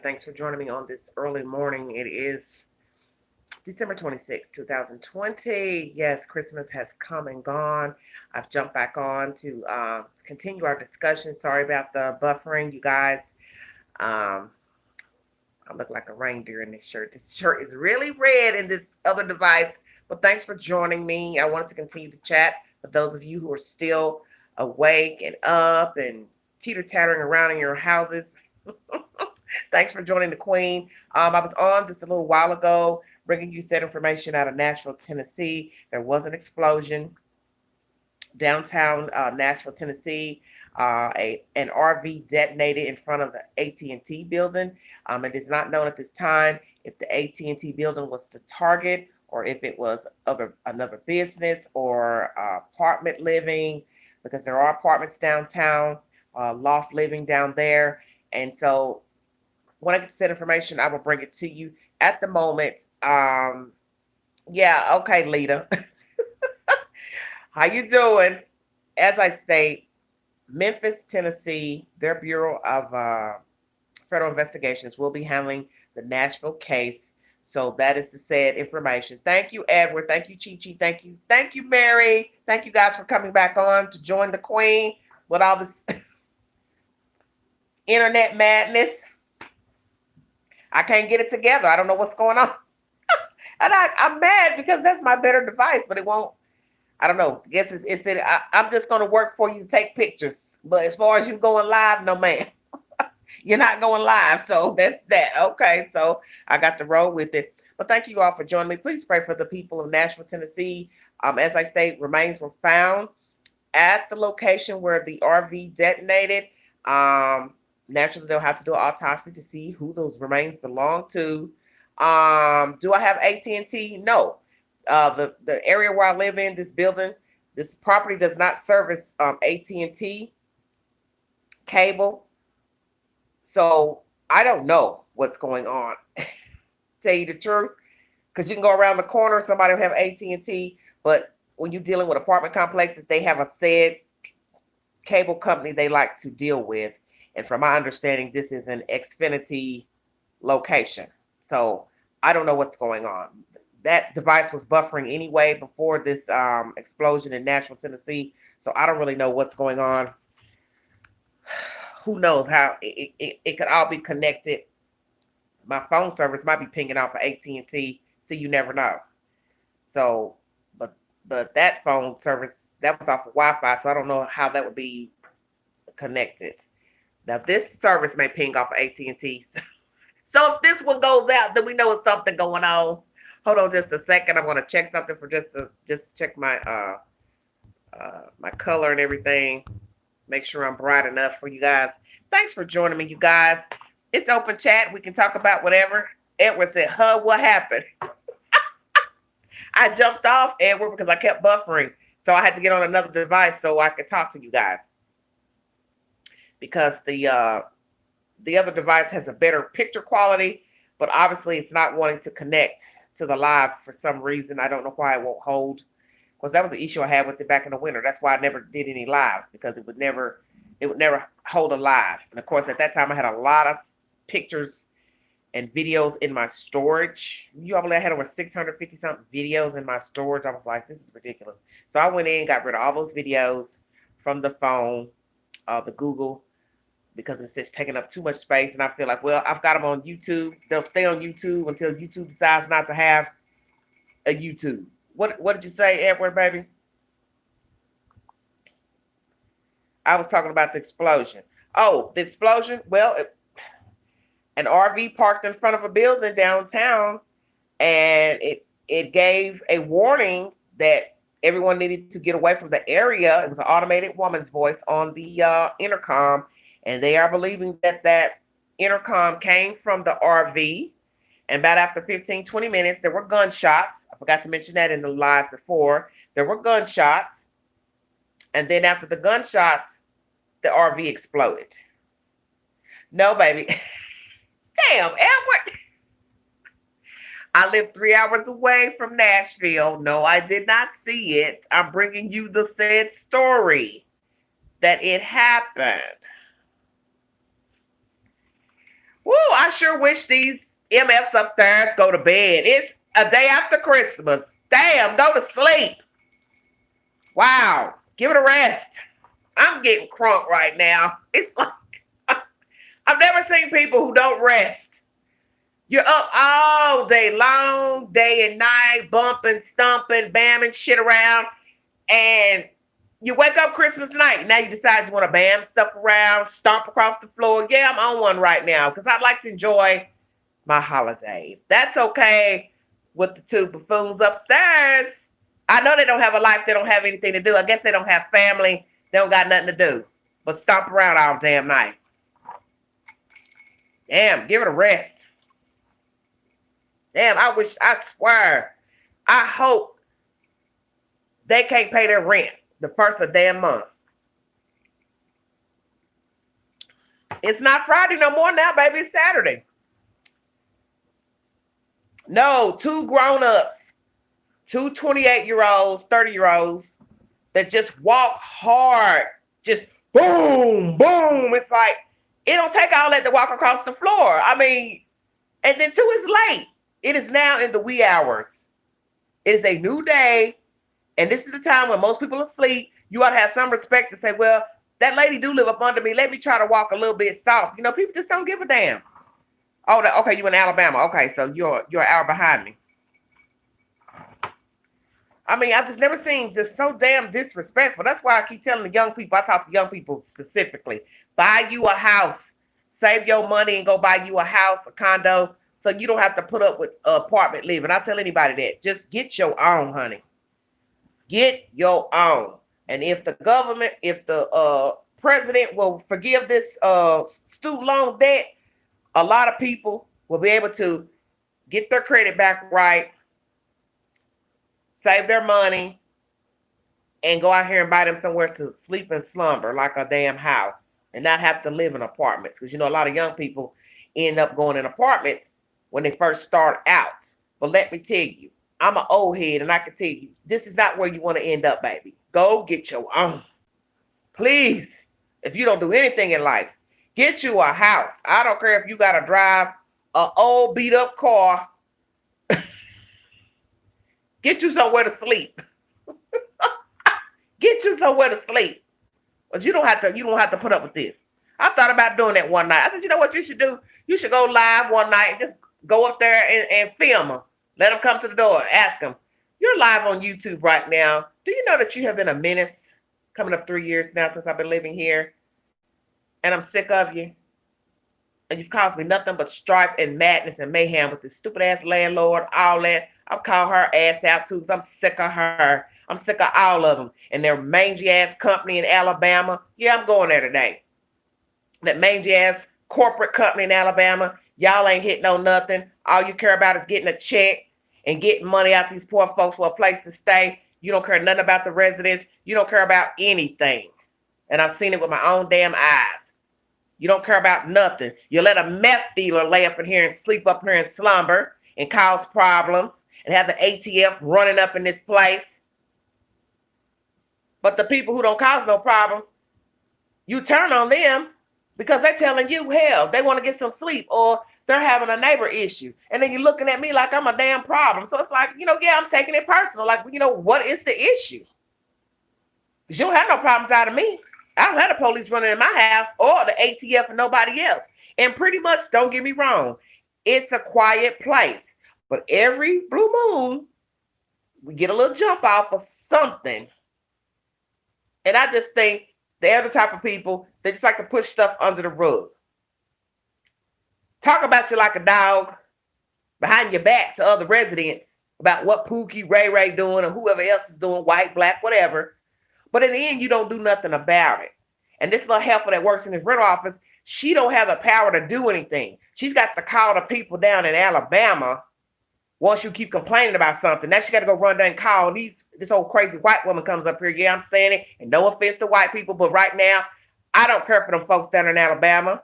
Thanks for joining me on this early morning. It is December 26th, 2020. Yes, Christmas has come and gone. I've jumped back on to continue our discussion. Sorry about the buffering, you guys. Um, I look like a reindeer in this shirt. This shirt is really red in this other device. But thanks for joining me. I wanted to continue to chat with those of you who are still awake and up and teeter-tottering around in your houses. Thanks for joining the Queen. I was on just a little while ago bringing you said information out of Nashville, Tennessee. There was an explosion downtown Nashville, Tennessee. An RV detonated in front of the AT&T building. It is not known at this time if the AT&T building was the target or if it was another business or apartment living, because there are apartments downtown, loft living down there. And so when I get said information, I will bring it to you. At the moment, yeah, okay, Lita. How you doing? As I state, Memphis, Tennessee, their Bureau of Federal Investigations will be handling the Nashville case. So that is the said information. Thank you, Edward. Thank you, Chi Chi. Thank you. Thank you, Mary. Thank you guys for coming back on to join the Queen with all this internet madness. I can't get it together. I don't know what's going on. And I'm mad because that's my better device, but it won't. I don't know. I guess I'm just going to work for you to take pictures. But as far as you going live, no, man. You're not going live. So that's that. Okay. So I got to roll with it. But thank you all for joining me. Please pray for the people of Nashville, Tennessee. As I state, remains were found at the location where the RV detonated. Naturally, they'll have to do an autopsy to see who those remains belong to. Do I have AT&T? No. The area where I live in, this building, this property does not service AT&T cable. So I don't know what's going on. Tell you the truth, because you can go around the corner, somebody will have AT&T, but when you're dealing with apartment complexes, they have a said cable company they like to deal with. And from my understanding, this is an Xfinity location. So I don't know what's going on. That device was buffering anyway before this explosion in Nashville, Tennessee. So I don't really know what's going on. Who knows how it could all be connected. My phone service might be pinging off of AT&T, so you never know. So, but that phone service, that was off of Wi-Fi, so I don't know how that would be connected. Now, this service may ping off of AT&T. So if this one goes out, then we know it's something going on. Hold on just a second. I'm going to check something for just check my my color and everything. Make sure I'm bright enough for you guys. Thanks for joining me, you guys. It's open chat. We can talk about whatever. Edward said, huh, what happened? I jumped off, Edward, because I kept buffering. So I had to get on another device so I could talk to you guys. Because the other device has a better picture quality, but obviously it's not wanting to connect to the live for some reason. I don't know why it won't hold. Because that was the issue I had with it back in the winter. That's why I never did any lives, because it would never hold a live. And of course, at that time I had a lot of pictures and videos in my storage. You all, I had over 650 something videos in my storage. I was like, this is ridiculous. So I went in and got rid of all those videos from the phone, the Google, because it's just taking up too much space. And I feel like, well, I've got them on YouTube. They'll stay on YouTube until YouTube decides not to have a YouTube. What did you say, Edward, baby? I was talking about the explosion. Oh, the explosion? Well, an RV parked in front of a building downtown, and it gave a warning that everyone needed to get away from the area. It was an automated woman's voice on the intercom, and they are believing that intercom came from the RV. And about after 15, 20 minutes, there were gunshots. I forgot to mention that in the live before. There were gunshots. And then after the gunshots, the RV exploded. No, baby. Damn, Edward. I live 3 hours away from Nashville. No, I did not see it. I'm bringing you the said story that it happened. Woo, I sure wish these MFs upstairs go to bed. It's a day after Christmas. Damn, go to sleep. Wow, give it a rest. I'm getting crunk right now. It's like I've never seen people who don't rest. You're up all day long, day and night, bumping, stumping, bamming shit around, and you wake up Christmas night. Now you decide you want to bam stuff around, stomp across the floor. Yeah, I'm on one right now because I'd like to enjoy my holiday. That's okay with the two buffoons upstairs. I know they don't have a life. They don't have anything to do. I guess they don't have family. They don't got nothing to do but stomp around all damn night. Damn, give it a rest. Damn, I swear, I hope they can't pay their rent the first of the damn month. It's not Friday no more now, baby. It's Saturday. No, two grown-ups, two 28-year-olds, 30-year-olds that just walk hard. Just boom, boom. It's like, it don't take all that to walk across the floor. I mean, and then two, it's late. It is now in the wee hours. It is a new day. And this is the time when most people are asleep. You ought to have some respect to say, well, that lady do live up under me. Let me try to walk a little bit soft. You know, people just don't give a damn. Oh, okay, you in Alabama. Okay, so you're an hour behind me. I mean, I've just never seen just so damn disrespectful. That's why I keep telling the young people, I talk to young people specifically, buy you a house. Save your money and go buy you a house, a condo, so you don't have to put up with apartment living. I tell anybody that. Just get your own, honey. Get your own. And if the government, if the president will forgive this student loan debt, a lot of people will be able to get their credit back right, save their money, and go out here and buy them somewhere to sleep and slumber like a damn house and not have to live in apartments. Because, you know, a lot of young people end up going in apartments when they first start out. But let me tell you, I'm an old head, and I can tell you, this is not where you want to end up, baby. Go get your own. Please, if you don't do anything in life, get you a house. I don't care if you got to drive an old beat-up car. Get you somewhere to sleep. Get you somewhere to sleep. But you don't have to put up with this. I thought about doing that one night. I said, you know what you should do? You should go live one night and just go up there and film them. Let them come to the door. Ask them, you're live on YouTube right now. Do you know that you have been a menace coming up 3 years now since I've been living here? And I'm sick of you. And you've caused me nothing but strife and madness and mayhem with this stupid ass landlord, all that. I'll call her ass out too because I'm sick of her. I'm sick of all of them. And their mangy ass company in Alabama. Yeah, I'm going there today. That mangy ass corporate company in Alabama. Y'all ain't hitting on nothing. All you care about is getting a check and getting money out these poor folks for a place to stay. You don't care nothing about the residents. You don't care about anything. And I've seen it with my own damn eyes. You don't care about nothing. You let a meth dealer lay up in here and sleep up here and slumber and cause problems and have the ATF running up in this place. But the people who don't cause no problems, you turn on them because they're telling you, hell, they want to get some sleep or they're having a neighbor issue. And then you're looking at me like I'm a damn problem. So it's like, yeah, I'm taking it personal. Like, what is the issue? Because you don't have no problems out of me. I don't have the police running in my house or the ATF and nobody else. And pretty much, don't get me wrong, it's a quiet place. But every blue moon, we get a little jump off of something. And I just think they're the type of people that just like to push stuff under the rug. Talk about you like a dog behind your back to other residents about what Pookie, Ray Ray doing or whoever else is doing, white, black, whatever. But in the end, you don't do nothing about it. And this little heifer that works in his rental office, she don't have the power to do anything. She's got to call the people down in Alabama once you keep complaining about something. Now she got to go run down and call this old crazy white woman comes up here. Yeah, I'm saying it. And no offense to white people, but right now, I don't care for them folks down in Alabama.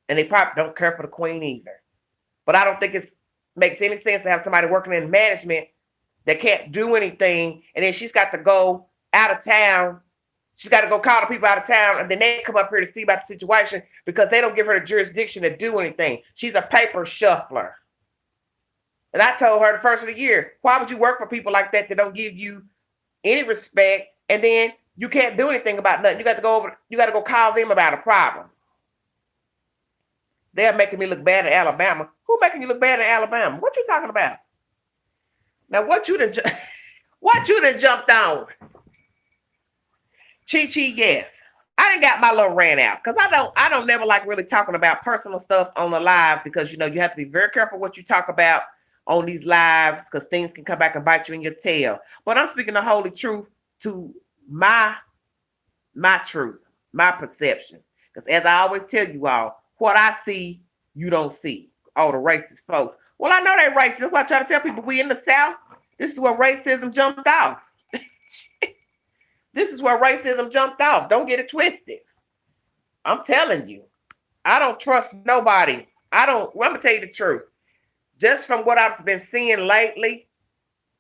And they probably don't care for the queen either. But I don't think it makes any sense to have somebody working in management that can't do anything. And then she's got to go out of town She's got to go call the people out of town, and then they come up here to see about the situation because they don't give her the jurisdiction to do anything. She's a paper shuffler. And I told her the first of the year, why would you work for people like that don't give you any respect, and then you can't do anything about nothing? You got to go call them about a problem. They're making me look bad in Alabama. Who making you look bad in Alabama? What you talking about? Now what you done jumped on? Chi, yes. I done got my little rant out because I don't never like really talking about personal stuff on the live because you have to be very careful what you talk about on these lives because things can come back and bite you in your tail. But I'm speaking the holy truth to my truth, my perception. Because as I always tell you all, what I see, you don't see. Oh, the racist folks. Well, I know they're racist. That's why I try to tell people we in the South. This is where racism jumped off. This is where racism jumped off. Don't get it twisted. I'm telling you, I don't trust nobody. I'm going to tell you the truth. Just from what I've been seeing lately,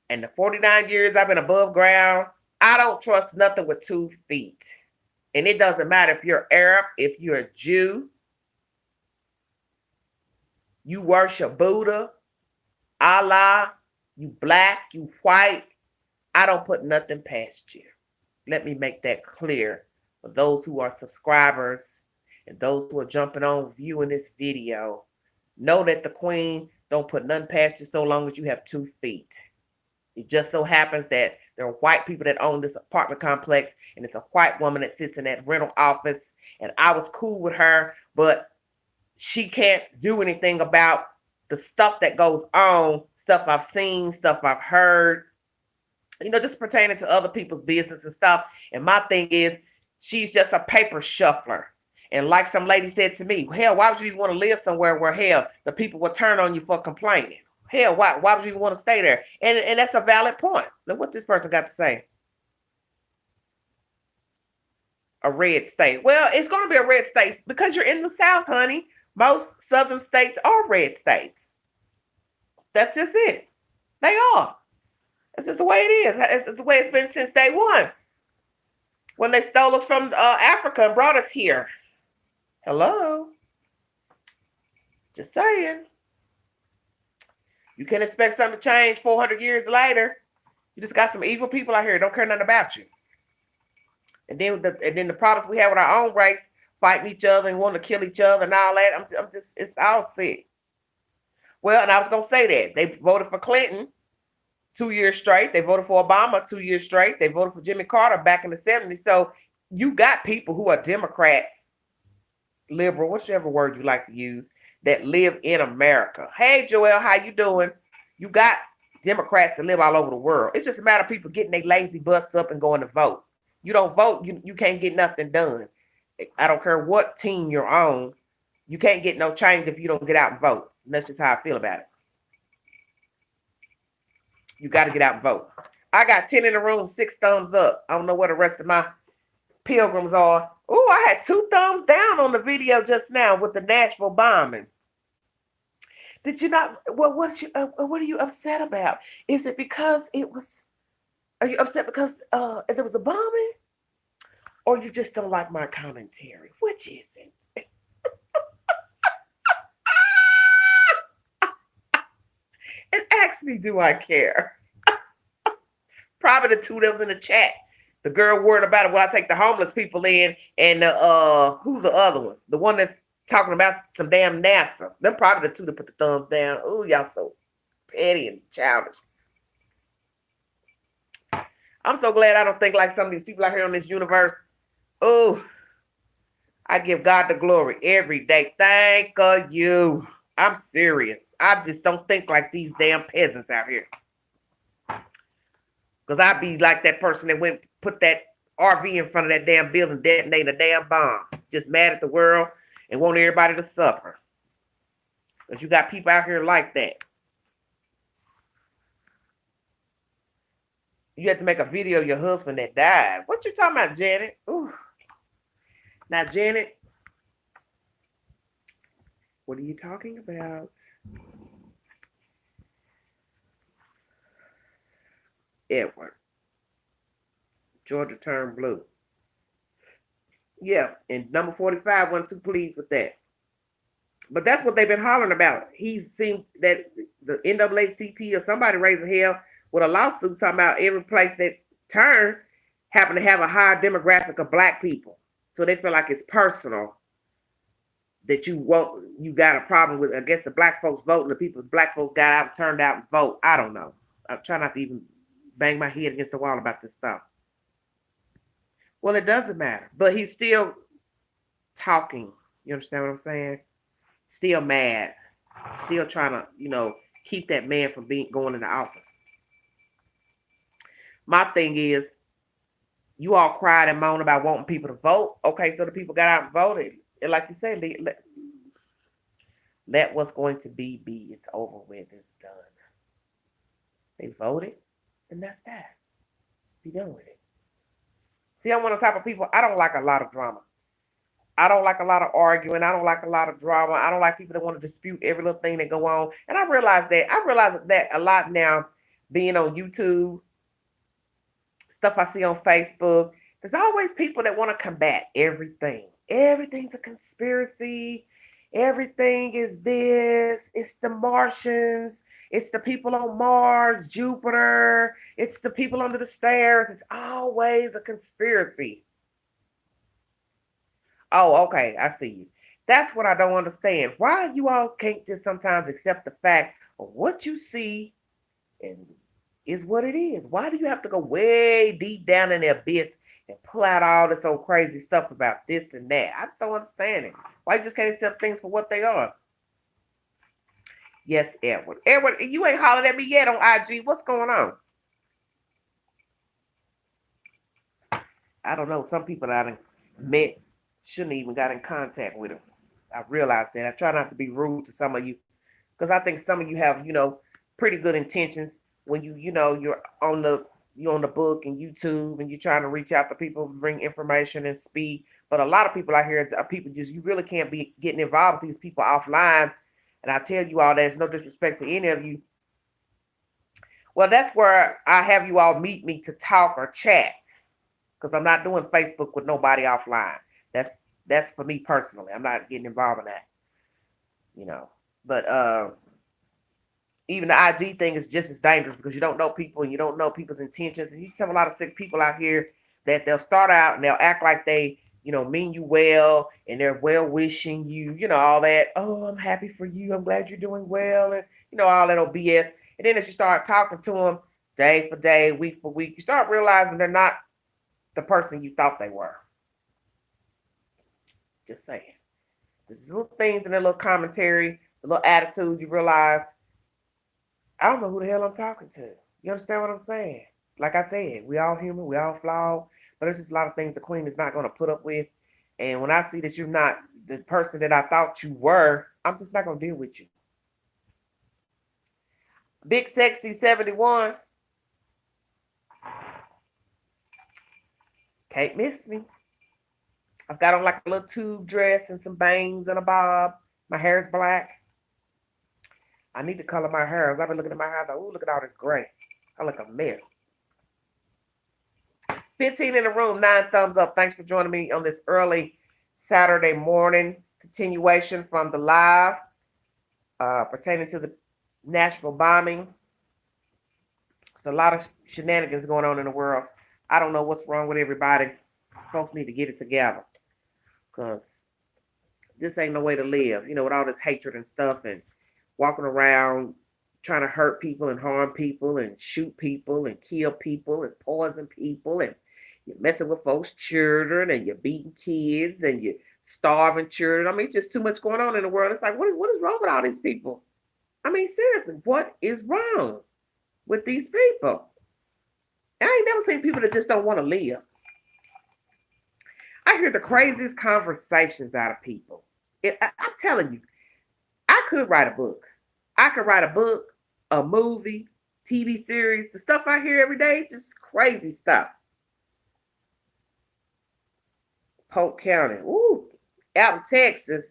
and the 49 years I've been above ground, I don't trust nothing with 2 feet. And it doesn't matter if you're Arab, if you're a Jew, you worship Buddha, Allah, you black, you white. I don't put nothing past you. Let me make that clear for those who are subscribers and those who are jumping on viewing this video. Know that the Queen don't put nothing past you so long as you have 2 feet. It just so happens that there are white people that own this apartment complex, and it's a white woman that sits in that rental office, and I was cool with her, but she can't do anything about the stuff that goes on, stuff I've seen, stuff I've heard, just pertaining to other people's business and stuff. And my thing is, she's just a paper shuffler. And like some lady said to me, hell, why would you even want to live somewhere where, hell, the people will turn on you for complaining? Hell, why would you even want to stay there? And that's a valid point. Look what this person got to say. A red state. Well, it's going to be a red state because you're in the South, honey. Most southern states are red states. That's just it. They are. That's just the way it is. It's the way it's been since day one. When they stole us from Africa and brought us here. Hello? Just saying. You can't expect something to change 400 years later. You just got some evil people out here who don't care nothing about you. And then the problems we have with our own race, fighting each other and wanting to kill each other and all that. I'm just, it's all sick. Well, and I was going to say that. They voted for Clinton 2 years straight. They voted for Obama 2 years straight. They voted for Jimmy Carter back in the 70s. So you got people who are Democrats, liberal, whichever word you like to use, that live in America. Hey, Joel, how you doing? You got Democrats that live all over the world. It's just a matter of people getting their lazy butts up and going to vote. You don't vote, you can't get nothing done. I don't care what team you're on. You can't get no change if you don't get out and vote. And that's just how I feel about it. You got to get out and vote. I got 10 in the room, 6 thumbs up. I don't know where the rest of my pilgrims are. Oh, I had 2 thumbs down on the video just now with the Nashville bombing. Did you not? Well, what are you upset about? Is it because it was? Are you upset because there was a bombing, or you just don't like my commentary? Which is it? And ask me, do I care? Probably the 2 that was in the chat. The girl worried about it when I take the homeless people in, and who's the other one? The one that's talking about some damn NASA. Them probably the 2 that put the thumbs down. Oh, y'all so petty and childish. I'm so glad I don't think like some of these people out here on this universe. Oh, I give God the glory every day. Thank you. I'm serious. I just don't think like these damn peasants out here. Because I'd be like that person that went put that RV in front of that damn building, detonated a damn bomb. Just mad at the world and want everybody to suffer. Because you got people out here like that. You had to make a video of your husband that died. What you talking about, Janet? Ooh. Now, Janet, what are you talking about? Edward. Georgia turned blue. Yeah, and number 45 wasn't too pleased with that. But that's what they've been hollering about. He seemed that the NAACP or somebody raising hell with a lawsuit talking about every place that turn happen to have a higher demographic of black people. So they feel like it's personal that you got a problem with. I guess the black folks voting, the people the black folks got out, turned out and vote. I don't know. I try not to even bang my head against the wall about this stuff. Well, it doesn't matter. But he's still talking. You understand what I'm saying? Still mad. Still trying to, keep that man from being going into office. My thing is, you all cried and moaned about wanting people to vote. Okay, so the people got out and voted. And like you said, let what's going to be. It's over with. It's done. They voted, and that's that. Be done with it. See, I'm one of the type of people, I don't like a lot of drama. I don't like a lot of arguing. I don't like a lot of drama. I don't like people that want to dispute every little thing that go on. And I realize that. I realize that a lot now, being on YouTube, stuff I see on Facebook. There's always people that want to combat everything. Everything's a conspiracy. Everything is this. It's the Martians. It's the people on Mars, Jupiter. It's the people under the stairs. It's always a conspiracy. Oh, okay. I see you. That's what I don't understand. Why you all can't just sometimes accept the fact of what you see and is what it is. Why do you have to go way deep down in the abyss and pull out all this old crazy stuff about this and that? I just don't understand it. Why you just can't accept things for what they are? Yes, Edward. Edward, you ain't hollered at me yet on IG. What's going on? I don't know. Some people that I met shouldn't even got in contact with them. I realize that. I try not to be rude to some of you because I think some of you have, pretty good intentions when you're on the book and YouTube and you're trying to reach out to people, bring information and speak. But a lot of people out here are people just you really can't be getting involved with these people offline. And I tell you all that it's no disrespect to any of you. Well, that's where I have you all meet me to talk or chat because I'm not doing Facebook with nobody offline. That's that's for me personally. I'm not getting involved in that, you know. But even the IG thing is just as dangerous because you don't know people and you don't know people's intentions. And you just have a lot of sick people out here that they'll start out and they'll act like they, mean you well and they're well wishing you, all that. Oh, I'm happy for you. I'm glad you're doing well. And, all that old BS. And then as you start talking to them day for day, week for week, you start realizing they're not the person you thought they were. Just saying. There's little things in their little commentary, the little attitude you realize I don't know who the hell I'm talking to. You understand what I'm saying? Like I said, we all human, we all flawed, but there's just a lot of things the queen is not going to put up with. And when I see that you're not the person that I thought you were, I'm just not going to deal with you. Big Sexy 71. Can't miss me. I've got on like a little tube dress and some bangs and a bob. My hair is black. I need to color my hair. I've been looking at my hair. I thought, ooh, look at all this gray. I look a mess. 15 in the room, 9 thumbs up. Thanks for joining me on this early Saturday morning continuation from the live pertaining to the Nashville bombing. There's a lot of shenanigans going on in the world. I don't know what's wrong with everybody. Folks need to get it together because this ain't no way to live, with all this hatred and stuff and walking around trying to hurt people and harm people and shoot people and kill people and poison people and you're messing with folks' children and you're beating kids and you're starving children. I mean, it's just too much going on in the world. It's like, what is wrong with all these people? I mean, seriously, what is wrong with these people? I ain't never seen people that just don't want to live. I hear the craziest conversations out of people. I'm telling you, I could write a book. I could write a book, a movie, TV series. The stuff I hear every day, just crazy stuff. Polk County. Ooh, out in Texas.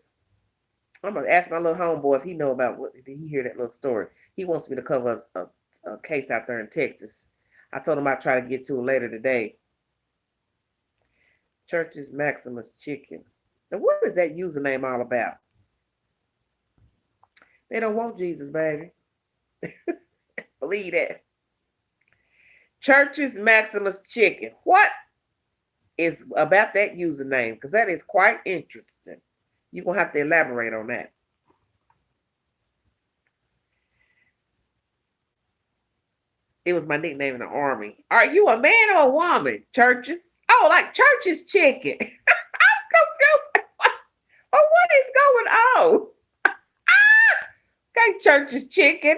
I'm going to ask my little homeboy if he know about what, did he hear that little story? He wants me to cover a case out there in Texas. I told him I'd try to get to it later today. Church's Maximus Chicken. Now, what is that username all about? They don't want Jesus, baby. Believe that. Church's Maximus Chicken. What is about that username? Because that is quite interesting. You're going to have to elaborate on that. It was my nickname in the army. Are you a man or a woman? Churches? Oh, like Church's Chicken. I'm confused. Oh, what is going on? Okay, Church's Chicken.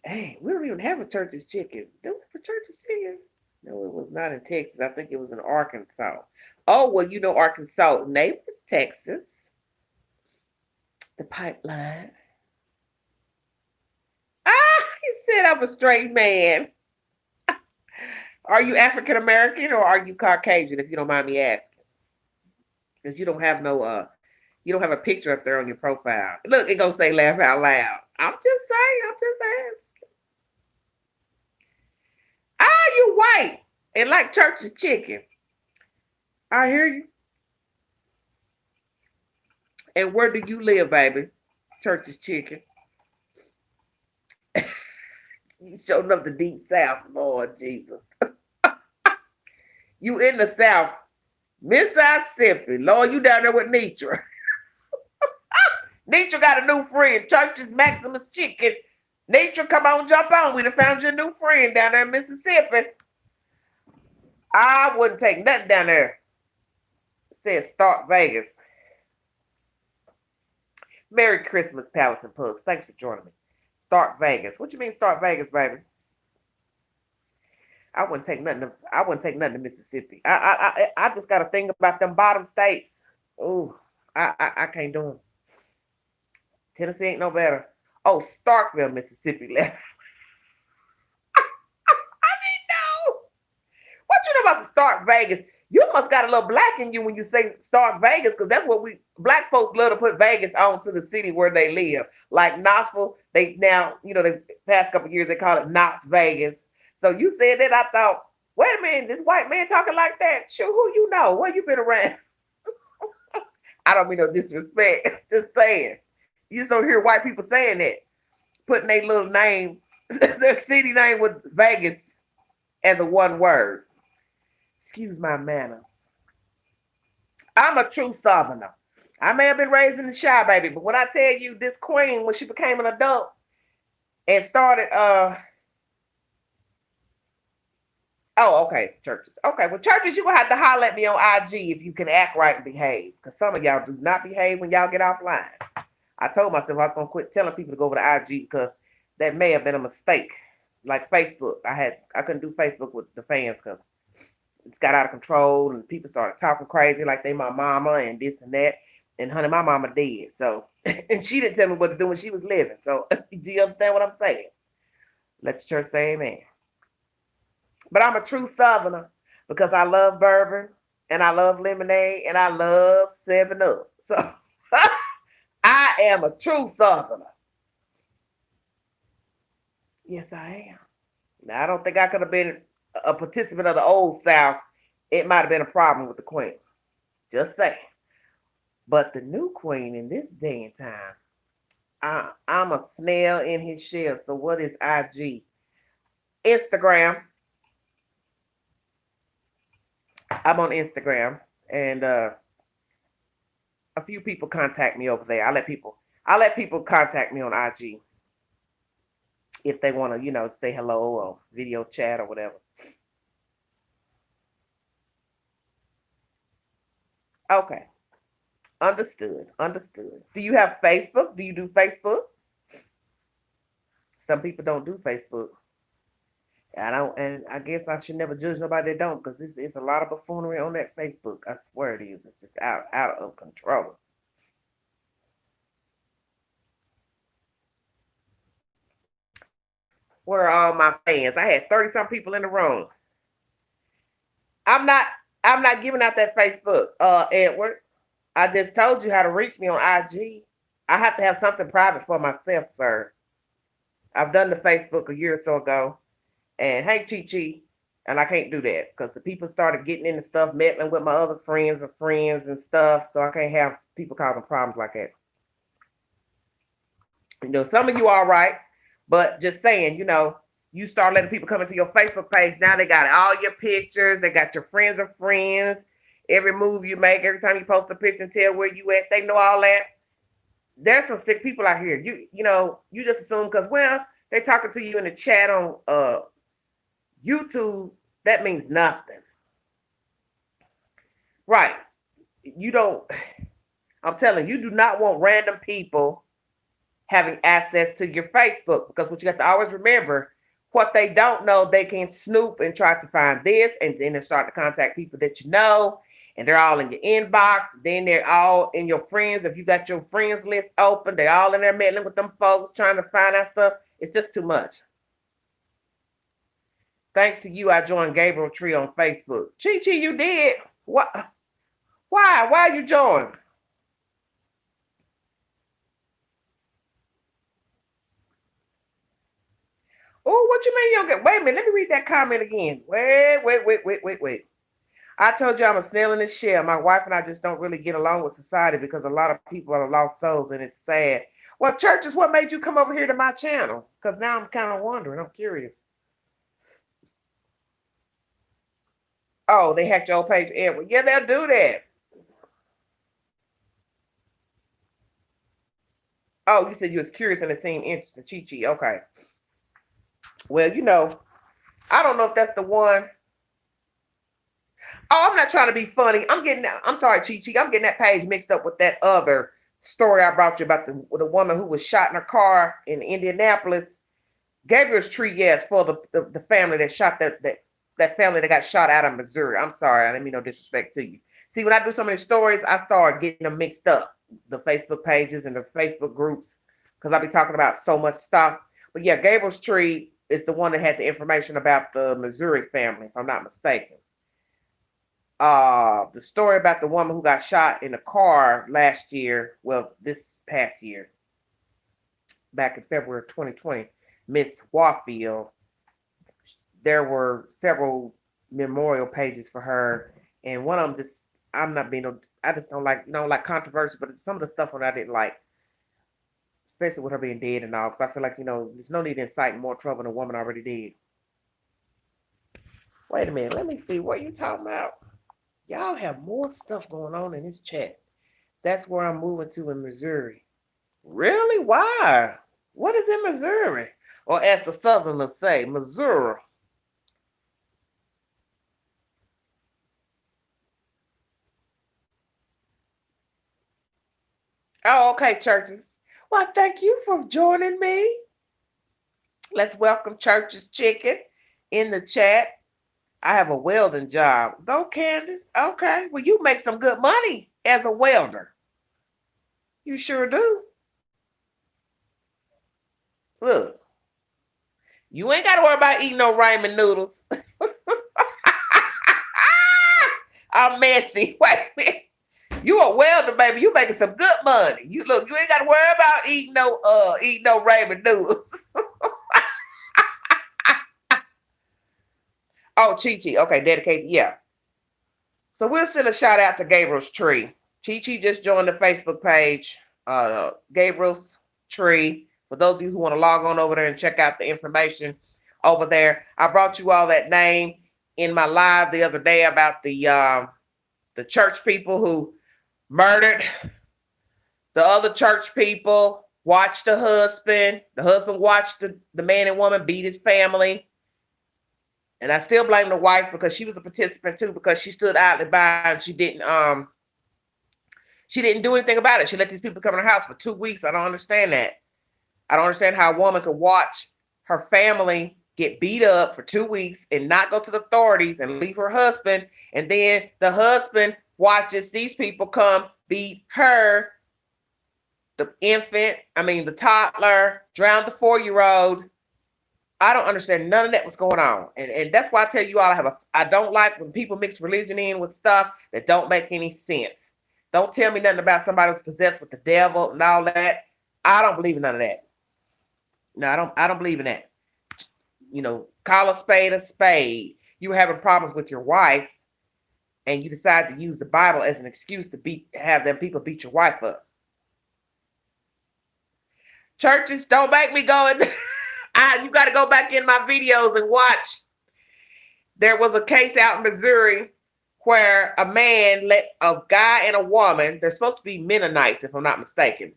Hey, we don't even have a Church's Chicken. Do we have a Church's Chicken? No, it was not in Texas. I think it was in Arkansas. Oh, well, you know Arkansas. Neighbors, Texas. The pipeline. He said I'm a straight man. Are you African American or are you Caucasian, if you don't mind me asking? Because you don't have you don't have a picture up there on your profile. Look, it's gonna say laugh out loud. I'm just saying, I'm just asking. Ah, you white and like Church's Chicken. I hear you. And where do you live, baby? Church's Chicken. You showed up the deep south, Lord Jesus. You in the south, Mississippi. Lord, you down there with Nitra. Nitra got a new friend, Church's Maximus Chicken. Nitra, come on, jump on. We done found your new friend down there in Mississippi. I wouldn't take nothing down there. It says Start Vegas. Merry Christmas, Palace and Pugs. Thanks for joining me. Start Vegas. What you mean Start Vegas, baby? I wouldn't take nothing to Mississippi. I just got to think about them bottom states. Ooh, I can't do them. Tennessee ain't no better. Oh, Starkville, Mississippi left. I didn't know. What you know about some Start Vegas? You must got a little black in you when you say Start Vegas, because that's what black folks love to put Vegas on to the city where they live. Like Knoxville, they now, the past couple of years they call it Knox Vegas. So you said that, I thought, wait a minute, this white man talking like that? Sure, who you know? Where you been around? I don't mean no disrespect. Just saying. You just don't hear white people saying that. Putting their little name, their city name with Vegas as a one word. Excuse my manners. I'm a true Southerner. I may have been raised in the Shy, baby, but when I tell you this queen, when she became an adult and started, oh, okay, churches. Okay, well, churches, you're going to have to holler at me on IG if you can act right and behave, because some of y'all do not behave when y'all get offline. I told myself I was going to quit telling people to go over to IG because that may have been a mistake. Like Facebook. I couldn't do Facebook with the fans because it's got out of control and people started talking crazy like they my mama and this and that. And honey, my mama dead. So, and she didn't tell me what to do when she was living. So, do you understand what I'm saying? Let the church say amen. But I'm a true Southerner because I love bourbon and I love lemonade and I love 7-Up. So, I am a true Southerner. Yes, I am. Now, I don't think I could have been a participant of the old South. It might have been a problem with the queen. Just saying. But the new queen in this day and time, I'm a snail in his shell. So what is IG? Instagram. I'm on Instagram, and a few people contact me over there. I let people contact me on IG if they want to, say hello or video chat or whatever. Okay. Understood. Do you have Facebook? Do you do Facebook? Some people don't do Facebook. I don't, and I guess I should never judge nobody that don't, because it's a lot of buffoonery on that Facebook. I swear it is. It's just out of control. Where are all my fans? I had 30 some people in the room. I'm not giving out that Facebook, Edward. I just told you how to reach me on IG. I have to have something private for myself, sir. I've done the Facebook a year or so ago. And hey, Chi Chi, And I can't do that because the people started getting into stuff, meddling with my other friends and friends and stuff. So I can't have people causing problems like that. Some of you all right, but just saying, you start letting people come into your Facebook page. Now they got all your pictures. They got your friends of friends. Every move you make, every time you post a picture and tell where you at, they know all that. There's some sick people out here. You just assume because, they're talking to you in the chat on YouTube. That means nothing. Right. I'm telling you, do not want random people having access to your Facebook, because what you have to always remember, what they don't know, they can snoop and try to find this, and then they start to contact people that you know, and they're all in your inbox. Then they're all in your friends. If you got your friends list open, they're all in there meddling with them folks, trying to find out stuff. It's just too much. Thanks to you, I joined Gabriel Tree on Facebook. Chi, you did? What? Why? Why you joined? Oh, what you mean you don't get? Wait a minute. Let me read that comment again. Wait. I told you I'm a snail in the shell. My wife and I just don't really get along with society because a lot of people are lost souls, and it's sad. Well, churches, what made you come over here to my channel? Because now I'm kind of wondering. I'm curious. Oh, they hacked your old page, Edward. Yeah, they'll do that. Oh, you said you was curious and it seemed interesting. Chi. Okay. Well, I don't know if that's the one. Oh, I'm not trying to be funny. I'm sorry, Chi. I'm getting that page mixed up with that other story I brought you about the woman who was shot in her car in Indianapolis. Gabriel's Tree, yes, for the family that shot that family that got shot out of Missouri. I'm sorry. I didn't mean no disrespect to you. See, when I do some of these stories, I start getting them mixed up, the Facebook pages and the Facebook groups, because I'll be talking about so much stuff. But yeah, Gabriel's Tree is the one that had the information about the Missouri family, if I'm not mistaken. The story about the woman who got shot in a car last year, well, this past year, back in February of 2020, Miss Warfield. There were several memorial pages for her, and one of them I just don't like controversy, but some of the stuff that I didn't like, especially with her being dead and all, because I feel like, there's no need to incite more trouble than a woman already did. Wait a minute, let me see, what are you talking about? Y'all have more stuff going on in this chat. That's where I'm moving to in Missouri. Really? Why? What is in Missouri? Or as the Southerners say, Missouri. Oh, okay, churches. Well, thank you for joining me. Let's welcome Church's Chicken in the chat. I have a welding job. Though, Candace. Okay. Well, you make some good money as a welder. You sure do. Look, you ain't got to worry about eating no ramen noodles. I'm messy. Wait a minute. You a welder, baby. You making some good money. You ain't got to worry about eating no ramen noodles. Oh, Chi. Okay, dedicated. Yeah. So we'll send a shout out to Gabriel's Tree. Chi just joined the Facebook page, Gabriel's Tree. For those of you who want to log on over there and check out the information over there, I brought you all that name in my live the other day about the church people who murdered the other church people, watched the husband. The husband watched the man and woman beat his family. And I still blame the wife because she was a participant too, because she stood out by and she didn't do anything about it. She let these people come in her house for 2 weeks. I don't understand that. I don't understand how a woman could watch her family get beat up for 2 weeks and not go to the authorities and leave her husband. And then the husband watches these people come beat her, the toddler, drown the 4-year-old. I don't understand none of that was going on. And that's why I tell you all, I don't like when people mix religion in with stuff that don't make any sense. Don't tell me nothing about somebody who's possessed with the devil and all that. I don't believe in none of that. No, I don't believe in that. Call a spade a spade. you were having problems with your wife, and you decide to use the Bible as an excuse to have them people beat your wife up. Churches, don't make me go in. You got to go back in my videos and watch. There was a case out in Missouri where a man let a guy and a woman, they're supposed to be Mennonites, if I'm not mistaken.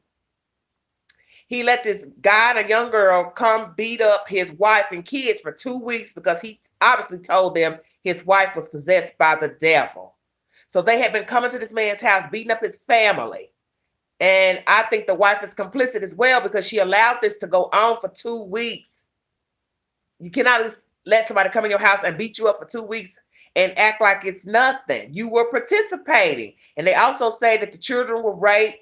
He let this guy and a young girl come beat up his wife and kids for 2 weeks because he obviously told them his wife was possessed by the devil. So they had been coming to this man's house, beating up his family. And I think the wife is complicit as well because she allowed this to go on for 2 weeks. You cannot just let somebody come in your house and beat you up for 2 weeks and act like it's nothing. You were participating. And they also say that the children were raped.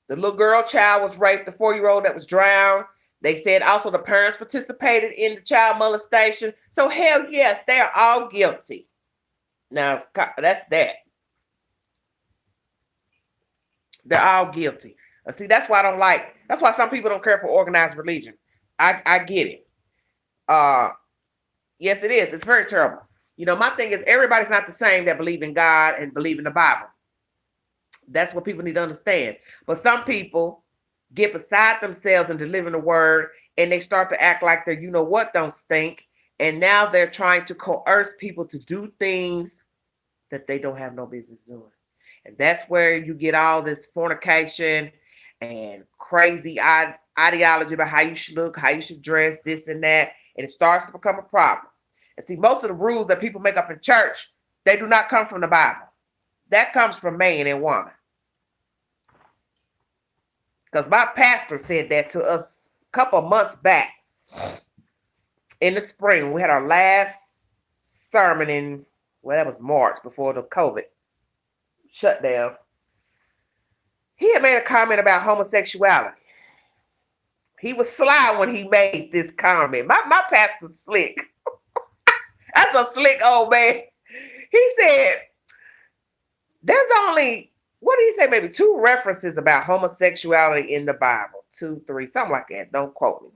The little girl child was raped, the 4-year-old that was drowned. They said also the parents participated in the child molestation. So hell yes, they are all guilty. Now, that's that. They're all guilty. See, that's why that's why some people don't care for organized religion. I get it. Yes, it is. It's very terrible. My thing is everybody's not the same that believe in God and believe in the Bible. That's what people need to understand. But some people get beside themselves and delivering the word, and they start to act like they're what don't stink. And now they're trying to coerce people to do things that they don't have no business doing. And that's where you get all this fornication and crazy ideology about how you should look, how you should dress, this and that. And it starts to become a problem. And see, most of the rules that people make up in church, they do not come from the Bible. That comes from man and woman. Because my pastor said that to us a couple of months back in the spring. We had our last sermon that was March before the COVID shutdown. He had made a comment about homosexuality. He was sly when he made this comment. My pastor's slick. That's a slick old man. He said, there's only, what did he say? Maybe 2 references about homosexuality in the Bible. 2, 3, something like that. Don't quote me.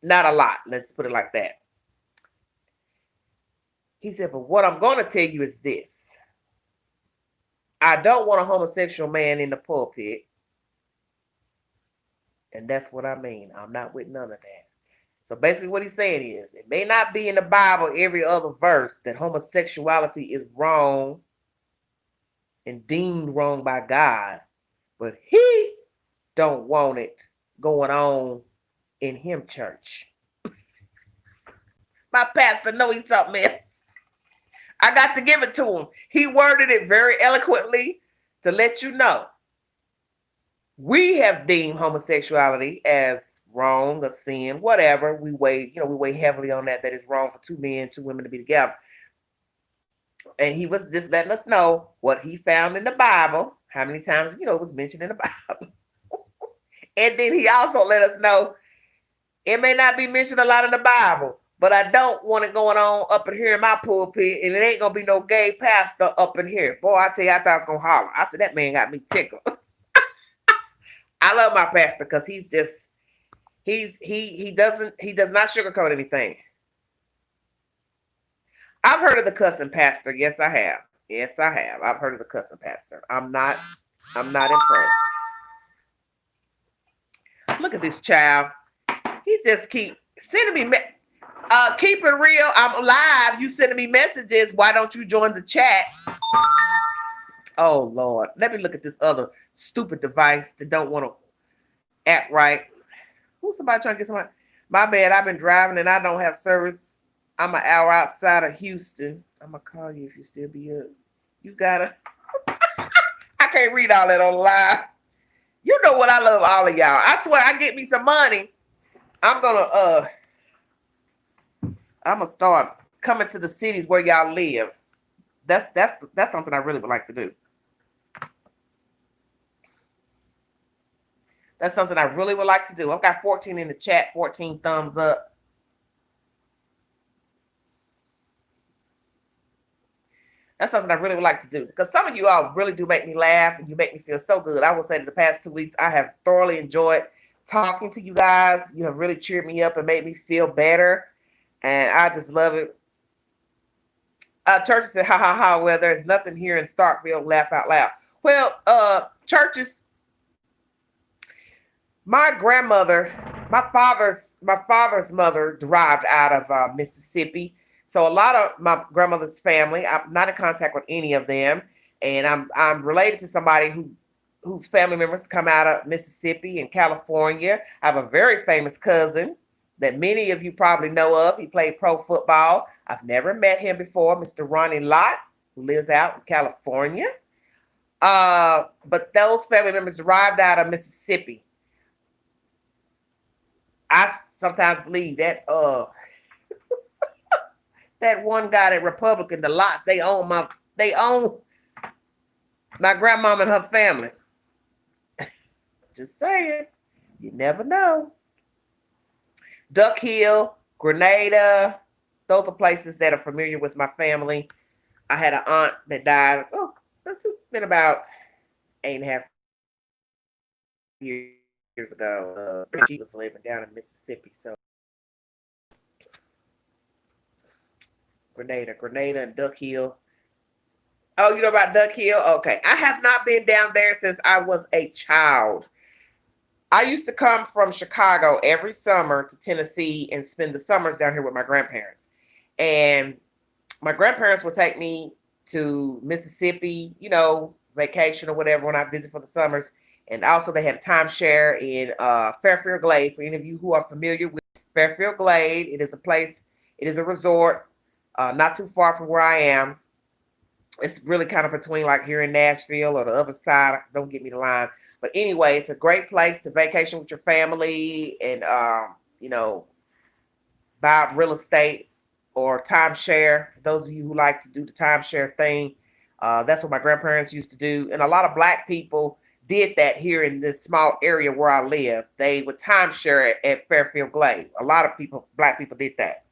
Not a lot. Let's put it like that. He said, but what I'm going to tell you is this. I don't want a homosexual man in the pulpit. And that's what I mean. I'm not with none of that. So basically what he's saying is, it may not be in the Bible every other verse that homosexuality is wrong and deemed wrong by God, but he don't want it going on in him church. My pastor know he's something else. I got to give it to him. He worded it very eloquently to let you know. We have deemed homosexuality as wrong, a sin, whatever. We weigh heavily on that it's wrong for 2 men, 2 women to be together. And he was just letting us know what he found in the Bible, how many times, it was mentioned in the Bible. And then he also let us know it may not be mentioned a lot in the Bible, but I don't want it going on up in here in my pulpit, and it ain't going to be no gay pastor up in here. Boy, I tell you, I thought I was going to holler. I said, that man got me tickled. I love my pastor because he does not sugarcoat anything. I've heard of the cussing pastor. Yes, I have. I've heard of the cussing pastor. I'm not impressed. Look at this child. He just keep sending me keep it real. I'm live. You sending me messages. Why don't you join the chat? Oh Lord. Let me look at this other stupid device that don't want to act right. Who's somebody trying to get somebody? My bad. I've been driving and I don't have service. I'm an hour outside of Houston. I'm going to call you if you still be up. You got to. I can't read all that on live. You know what? I love all of y'all. I swear, I get me some money. I'm going to start coming to the cities where y'all live. That's something I really would like to do. That's something I really would like to do. I've got 14 in the chat, 14 thumbs up. That's something I really would like to do. Because some of you all really do make me laugh and you make me feel so good. I will say that the past 2 weeks, I have thoroughly enjoyed talking to you guys. You have really cheered me up and made me feel better. And I just love it. Church said, ha ha ha, well, there's nothing here in Starkville, laugh out loud. Well, churches, my grandmother, my father's mother derived out of Mississippi. So a lot of my grandmother's family, I'm not in contact with any of them, and I'm related to somebody whose family members come out of Mississippi and California. I have a very famous cousin that many of you probably know of. He played pro football. I've never met him before, Mr. Ronnie Lott, who lives out in California. But those family members derived out of Mississippi. I sometimes believe that that one guy, that Republican, the Lott, they own my grandmama and her family. Just saying, you never know. Duck Hill, Grenada, those are places that are familiar with my family. I had an aunt that died. Oh, this has been about 8.5 years ago. She was living down in Mississippi, so Grenada, and Duck Hill. Oh, you know about Duck Hill? Okay, I have not been down there since I was a child. I used to come from Chicago every summer to Tennessee and spend the summers down here with my grandparents. And my grandparents would take me to Mississippi, vacation or whatever when I visit for the summers. And also they had a timeshare in Fairfield Glade. For any of you who are familiar with Fairfield Glade, it is a place, it is a resort, not too far from where I am. It's really kind of between like here in Nashville or the other side. Don't get me the line. But anyway, it's a great place to vacation with your family and, buy real estate or timeshare. For those of you who like to do the timeshare thing, that's what my grandparents used to do. And a lot of Black people did that here in this small area where I live. They would timeshare at Fairfield Glade. A lot of people, Black people, did that.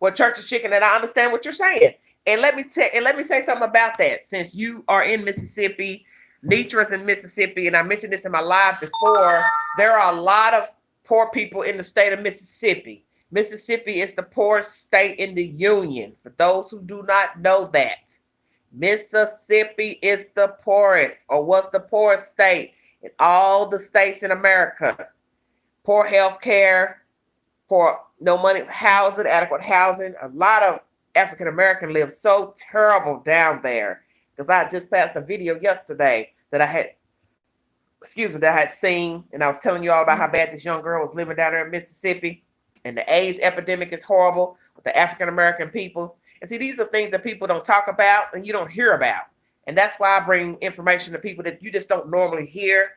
Well, church is chicken, and I understand what you're saying. And let me say something about that. Since you are in Mississippi, Nitra's in Mississippi, and I mentioned this in my live before, there are a lot of poor people in the state of Mississippi. Mississippi is the poorest state in the union. For those who do not know that, Mississippi is the poorest, or was the poorest state in all the states in America. Poor health care, poor no money, housing, adequate housing. A lot of African American live so terrible down there. Because I just passed a video yesterday that I had seen, and I was telling you all about how bad this young girl was living down there in Mississippi. And the AIDS epidemic is horrible with the African American people. And see, these are things that people don't talk about and you don't hear about. And that's why I bring information to people that you just don't normally hear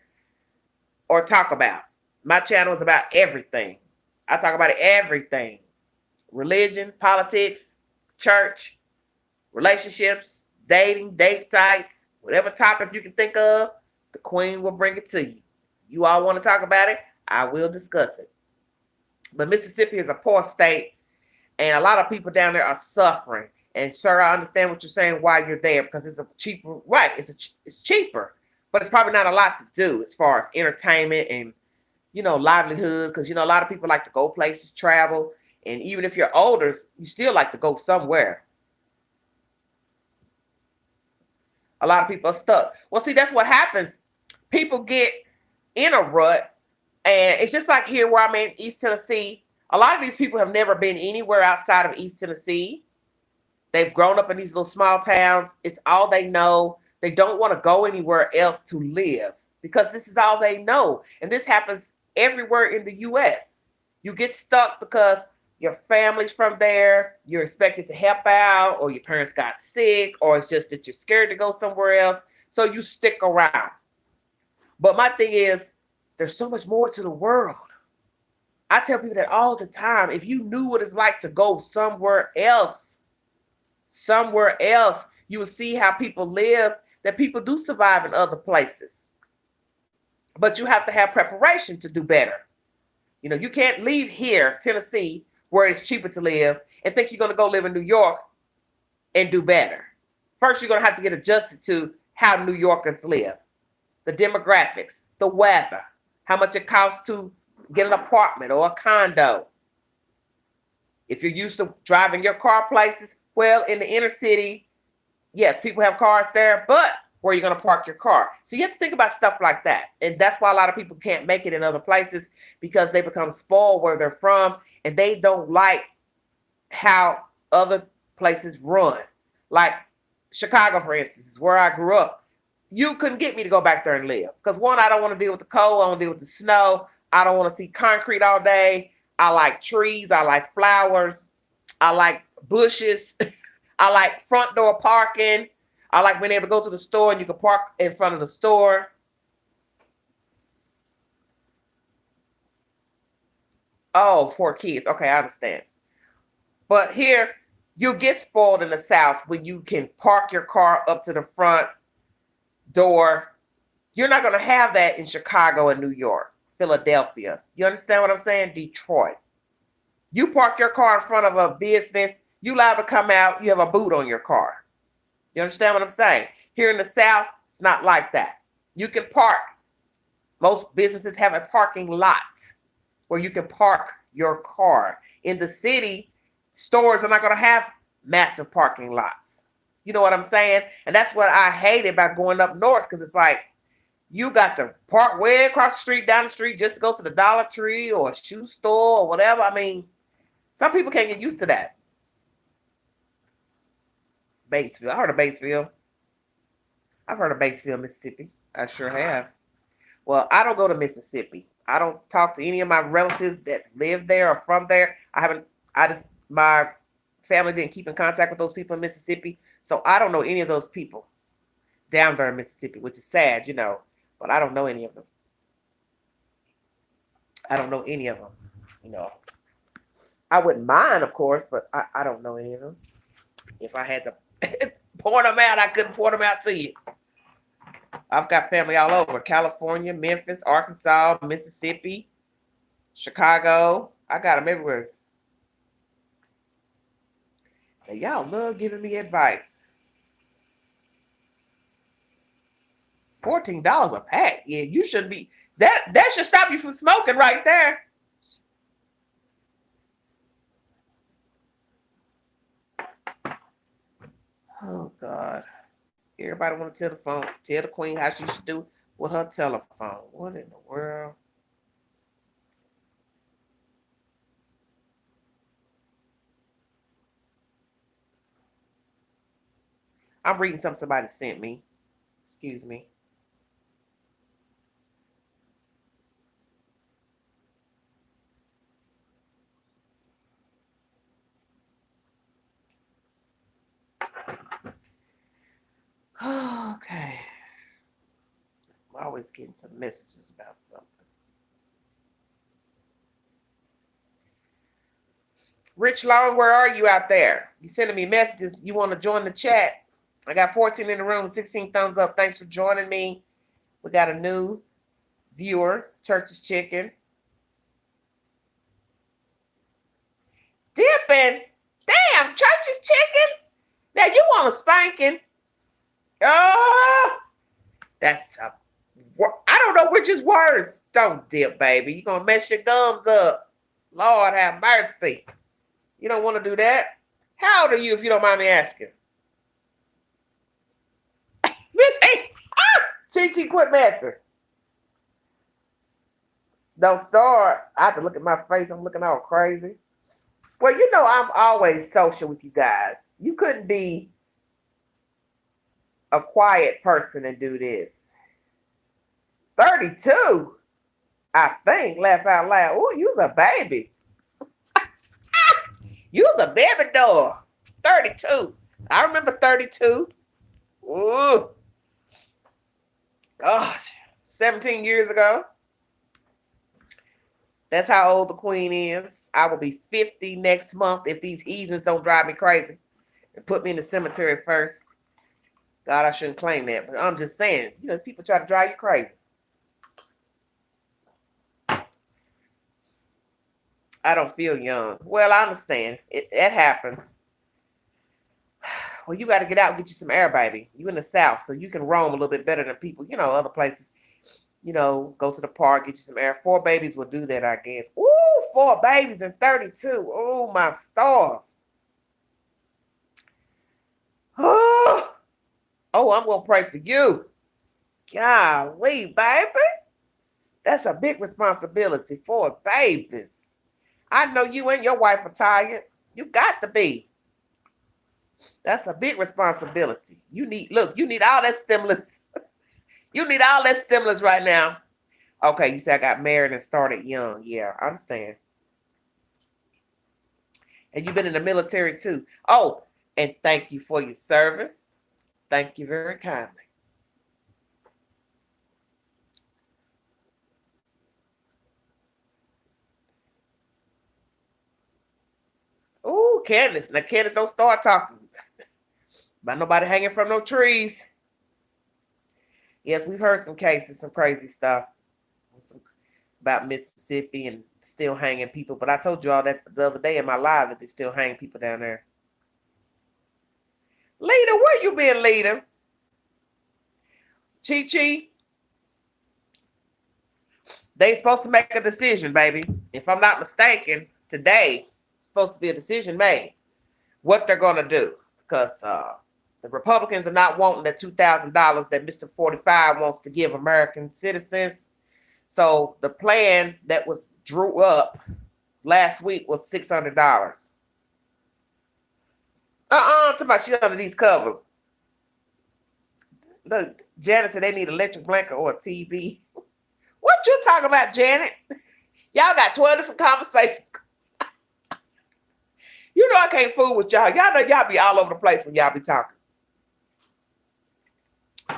or talk about. My channel is about everything. I talk about everything. Religion, politics, church, relationships, dating, date sites, whatever topic you can think of, the queen will bring it to you. You all want to talk about it? I will discuss it. But Mississippi is a poor state, and a lot of people down there are suffering. And sir, I understand what you're saying, why you're there, because it's a cheaper, right? It's cheaper, but it's probably not a lot to do as far as entertainment and livelihood. Because a lot of people like to go places, travel, and even if you're older, you still like to go somewhere. A lot of people are stuck. Well, see, that's what happens. People get in a rut, and it's just like here where I'm in East Tennessee. A lot of these people have never been anywhere outside of East Tennessee. They've grown up in these little small towns. It's all they know. They don't want to go anywhere else to live because this is all they know. And this happens everywhere in the U.S. You get stuck because your family's from there, you're expected to help out, or your parents got sick, or it's just that you're scared to go somewhere else, so you stick around. But my thing is, there's so much more to the world. I tell people that all the time. If you knew what it's like to go somewhere else, you would see how people live, that people do survive in other places. But you have to have preparation to do better. You can't leave here, Tennessee, where it's cheaper to live, and think you're going to go live in New York and do better. First, you're going to have to get adjusted to how New Yorkers live, the demographics, the weather, how much it costs to get an apartment or a condo. If you're used to driving your car places, well, in the inner city, yes, people have cars there, but where are you going to park your car? So you have to think about stuff like that. And that's why a lot of people can't make it in other places because they become spoiled where they're from and they don't like how other places run. Like Chicago, for instance, is where I grew up. You couldn't get me to go back there and live. Because one, I don't want to deal with the cold. I don't want to deal with the snow. I don't want to see concrete all day. I like trees. I like flowers. I like bushes. I like front door parking. I like being able to go to the store and you can park in front of the store. Oh, 4 kids. Okay, I understand. But here, you get spoiled in the South when you can park your car up to the front door. You're not going to have that in Chicago and New York, Philadelphia. You understand what I'm saying? Detroit. You park your car in front of a business, you liable to come out, you have a boot on your car. You understand what I'm saying? Here in the South, it's not like that. You can park. Most businesses have a parking lot where you can park your car. In the city, stores are not going to have massive parking lots. You know what I'm saying? And that's what I hate about going up north because it's like you got to park way across the street, down the street just to go to the Dollar Tree or a shoe store or whatever. I mean, some people can't get used to that. Batesville. I heard of Batesville. I've heard of Batesville, Mississippi. I sure have. Well, I don't go to Mississippi. I don't talk to any of my relatives that live there or from there. My family didn't keep in contact with those people in Mississippi. So I don't know any of those people down there in Mississippi, which is sad, but I don't know any of them. I don't know any of them. I wouldn't mind, of course, but I don't know any of them. If I had to point them out, I couldn't point them out to you. I've got family all over. California, Memphis, Arkansas, Mississippi, Chicago. I got them everywhere. And y'all love giving me advice. $14 a pack. Yeah, you shouldn't be. That should stop you from smoking right there. Oh, God. Everybody want to tell the queen how she should do with her telephone. What in the world? I'm reading something somebody sent me. Excuse me. Okay. I'm always getting some messages about something. Rich Long, where are you out there? You sending me messages. You want to join the chat? I got 14 in the room, 16 thumbs up. Thanks for joining me. We got a new viewer, Church's Chicken. Dipping? Damn, Church's Chicken? Now you want a spanking? Oh, that's I don't know which is worse. Don't dip, baby. You're going to mess your gums up. Lord have mercy. You don't want to do that. How old are you if you don't mind me asking? Miss TT, quit messing. Don't start. I have to look at my face. I'm looking all crazy. Well, I'm always social with you guys. You couldn't be a quiet person and do this. 32, I think, laugh out loud. Oh, you's a baby. You's a baby doll. 32. I remember 32. Ooh. Gosh, 17 years ago. That's how old the queen is. I will be 50 next month if these heathens don't drive me crazy and put me in the cemetery first. God, I shouldn't claim that, but I'm just saying, people try to drive you crazy. I don't feel young. Well, I understand. It happens. Well, you got to get out and get you some air, baby. You in the South, so you can roam a little bit better than people, other places. Go to the park, get you some air. 4 babies will do that, I guess. Ooh, 4 babies and 32. Oh, my stars. Oh, I'm going to pray for you. Golly, baby. That's a big responsibility for a baby. I know you and your wife are tired. You got to be. That's a big responsibility. You need all that stimulus. You need all that stimulus right now. Okay, you said I got married and started young. Yeah, I understand. And you've been in the military too. Oh, and thank you for your service. Thank you very kindly. Oh, Candace. Now, Candace, don't start talking about nobody hanging from no trees. Yes, we've heard some cases, some crazy stuff about Mississippi and still hanging people. But I told you all that the other day in my live that they still hang people down there. Leader, where you been, Leader? Chi. They supposed to make a decision, baby. If I'm not mistaken, today supposed to be a decision made what they're going to do, because the Republicans are not wanting the $2,000 that Mr. 45 wants to give American citizens. So the plan that was drew up last week was $600. Talk about she under these covers. Look, Janet said they need an electric blanket or a TV. What you talking about, Janet? Y'all got 12 different conversations. You know I can't fool with y'all. Y'all know y'all be all over the place when y'all be talking.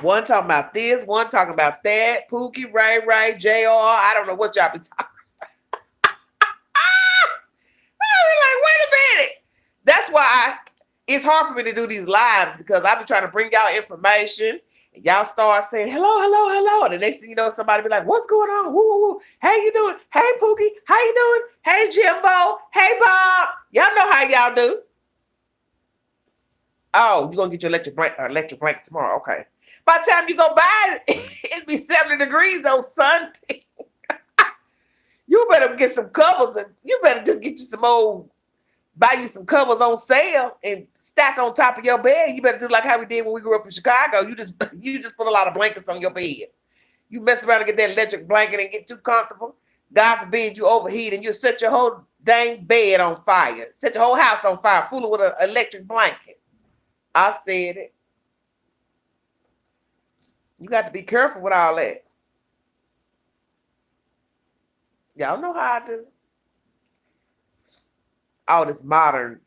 One talking about this, one talking about that. Pookie, Ray, JR. I don't know what y'all be talking about. I be like, wait a minute. That's why it's hard for me to do these lives, because I be trying to bring y'all information. And y'all start saying, hello. And the next thing you know, somebody be like, what's going on? Woo. How you doing? Hey, Pookie. How you doing? Hey, Jimbo. Hey, Bob. Y'all know how y'all do. Oh, you're going to get your electric blanket tomorrow. Okay. By the time you go buy it, it'll be 70 degrees on Sunday. You better get some covers, and you better just get you buy you some covers on sale and stack on top of your bed. You better do like how we did when we grew up in Chicago. You just put a lot of blankets on your bed. You mess around and get that electric blanket and get too comfortable. God forbid you overheat and you set your whole dang bed on fire. Set your whole house on fire, fooling with an electric blanket. I said it. You got to be careful with all that. Y'all know how I do. All this modern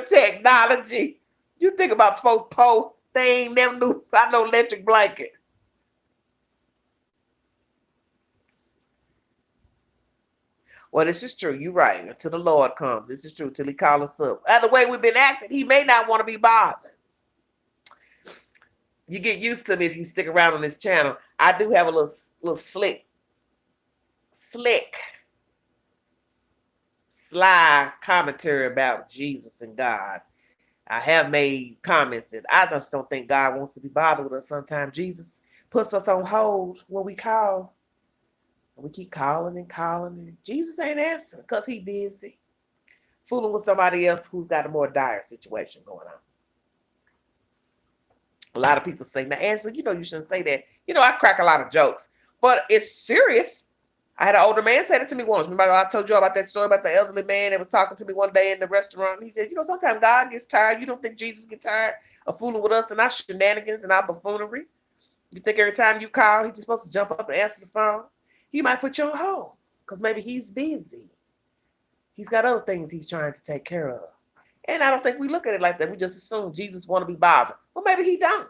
technology. You think about folks they ain't never knew about no electric blanket. Well, this is true. You're right. Until the Lord comes. This is true. Till he calls us up. The way we've been acting, he may not want to be bothered. You get used to me if you stick around on this channel. I do have a little sly commentary about Jesus and God. I have made comments that I just don't think God wants to be bothered with us sometimes. Jesus puts us on hold when we call. We keep calling and Jesus ain't answering because he busy fooling with somebody else who's got a more dire situation going on. A lot of people say, now, Angela, you shouldn't say that. I crack a lot of jokes, but it's serious. I had an older man say that to me once. Remember I told you about that story about the elderly man that was talking to me one day in the restaurant. He said, sometimes God gets tired. You don't think Jesus gets tired of fooling with us and our shenanigans and our buffoonery? You think every time you call, he's just supposed to jump up and answer the phone? He might put you on hold because maybe he's busy. He's got other things he's trying to take care of. And I don't think we look at it like that. We just assume Jesus want to be bothered. Well, maybe he don't.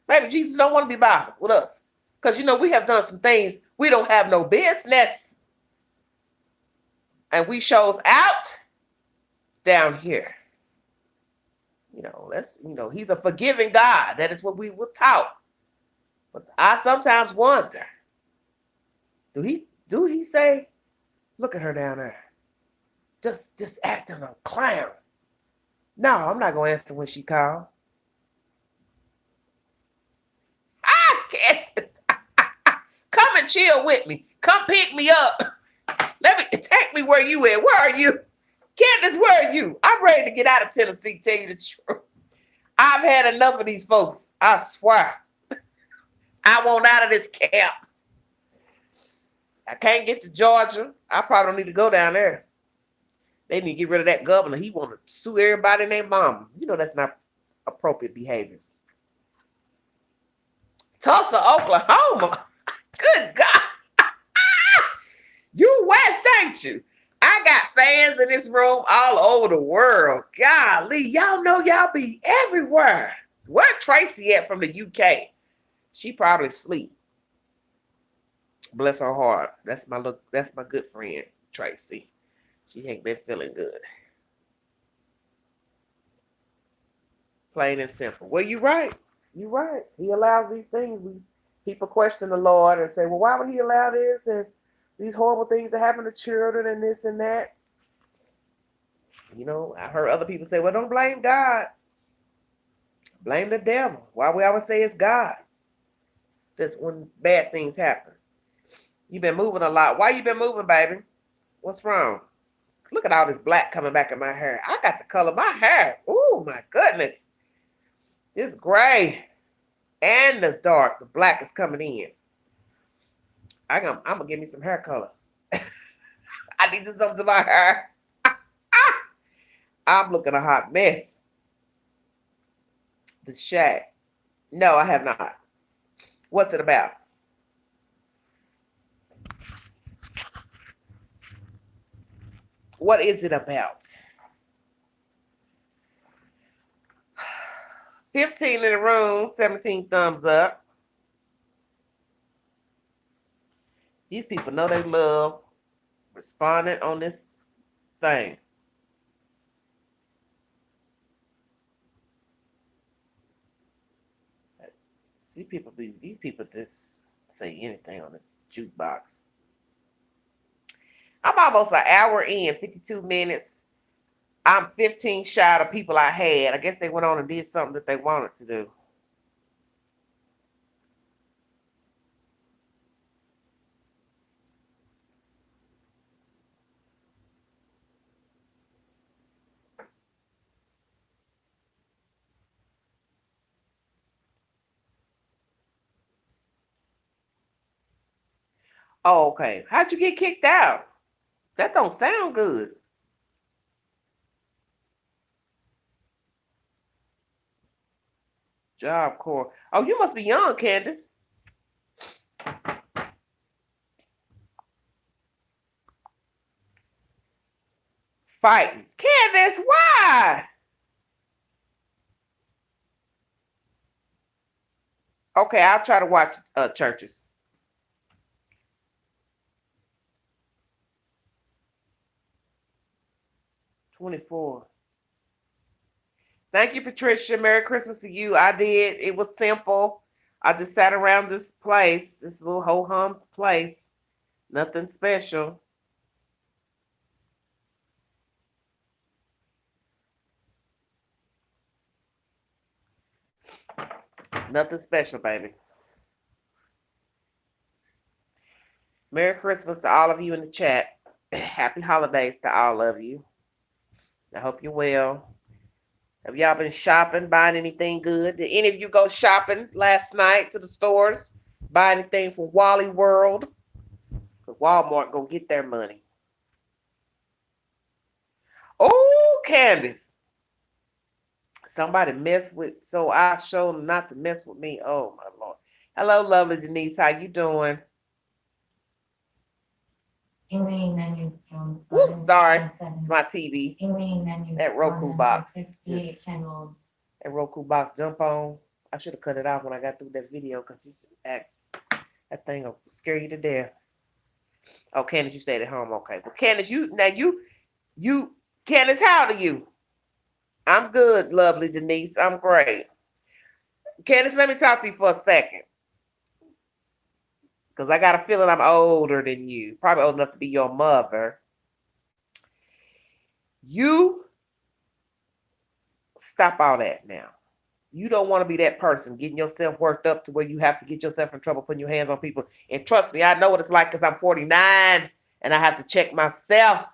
Maybe Jesus don't want to be bothered with us. Because, we have done some things we don't have no business. And we shows out down here. He's a forgiving God. That is what we were taught. But I sometimes wonder, do he say, look at her down there, just acting a clown? No, I'm not going to answer when she calls. I can't. Come and chill with me. Come pick me up. Take me where you at. Where are you? Candace, where are you? I'm ready to get out of Tennessee, tell you the truth. I've had enough of these folks. I swear. I want out of this camp. I can't get to Georgia. I probably don't need to go down there. They need to get rid of that governor. He want to sue everybody and their mama. You know that's not appropriate behavior. Tulsa, Oklahoma. Good God. You West, ain't you? I got fans in this room all over the world. Golly, y'all know y'all be everywhere. Where Tracy at from the UK? She probably asleep. Bless her heart. That's my good friend, Tracy. She ain't been feeling good. Plain and simple. Well, you're right. You're right. He allows these things. People question the Lord and say, well, why would he allow this? And these horrible things that happen to children and this and that. You know, I heard other people say, well, don't blame God. Blame the devil. Why we always say it's God? Just when bad things happen. You've been moving a lot. Why you been moving, baby? What's wrong? Look at all this black coming back in my hair. I got to color my hair. Oh, my goodness. It's gray and the dark. The black is coming in. I'm going to give me some hair color. I need to do something to my hair. I'm looking a hot mess. The shack. No, I have not. What's it about? What is it about? 15 in the room, 17 thumbs up. These people know they love responding on this thing. These people just say anything on this jukebox. I'm almost an hour in, 52 minutes. I'm 15 shy of people I had. I guess they went on and did something that they wanted to do. Oh, okay. How'd you get kicked out? That don't sound good. Job Corps. Oh, you must be young, Candace. Fighting. Candace, why? Okay, I'll try to watch churches. $24. Thank you, Patricia. Merry Christmas to you. I did. It was simple. I just sat around this place, this little ho-hum place. Nothing special. Nothing special, baby. Merry Christmas to all of you in the chat. Happy holidays to all of you. I hope you're well. Have y'all been shopping, buying anything good? Did any of you go shopping last night to the stores? Buy anything from Wally World? Because Walmart gonna get their money. Oh, Candace. Somebody messed with, so I showed them not to mess with me. Oh, my Lord. Hello, lovely Denise. How you doing? Whoops, sorry. It's my TV. That Roku box. That Roku box jump on. I should have cut it off when I got through that video because you asked. That thing will scare you to death. Oh, Candace, you stayed at home. Okay. Well, Candace, Candace, how old are you? I'm good, lovely Denise. I'm great. Candace, let me talk to you for a second. Because I got a feeling I'm older than you. Probably old enough to be your mother. You stop all that now. You don't want to be that person getting yourself worked up to where you have to get yourself in trouble putting your hands on people. And trust me, I know what it's like because I'm 49 and I have to check myself.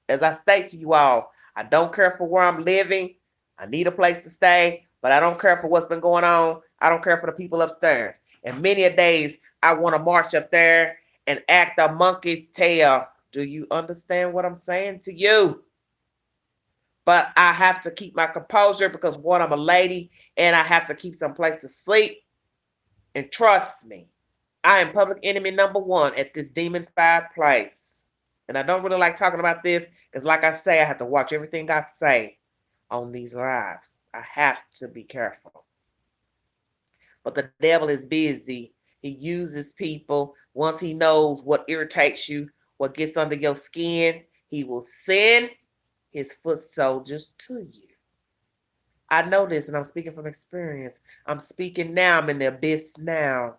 As I state to you all, I don't care for where I'm living. I need a place to stay, but I don't care for what's been going on. I don't care for the people upstairs. And many a days I want to march up there and act a monkey's tail. Do you understand what I'm saying to you? But I have to keep my composure because one, I'm a lady and I have to keep some place to sleep. And trust me, I am public enemy number one at this demonified place. And I don't really like talking about this because, like I say, I have to watch everything I say on these lives. I have to be careful. But the devil is busy. He uses people. Once he knows what irritates you, what gets under your skin, he will send his foot soldiers to you. I know this, and I'm speaking from experience. I'm speaking now. I'm in the abyss now.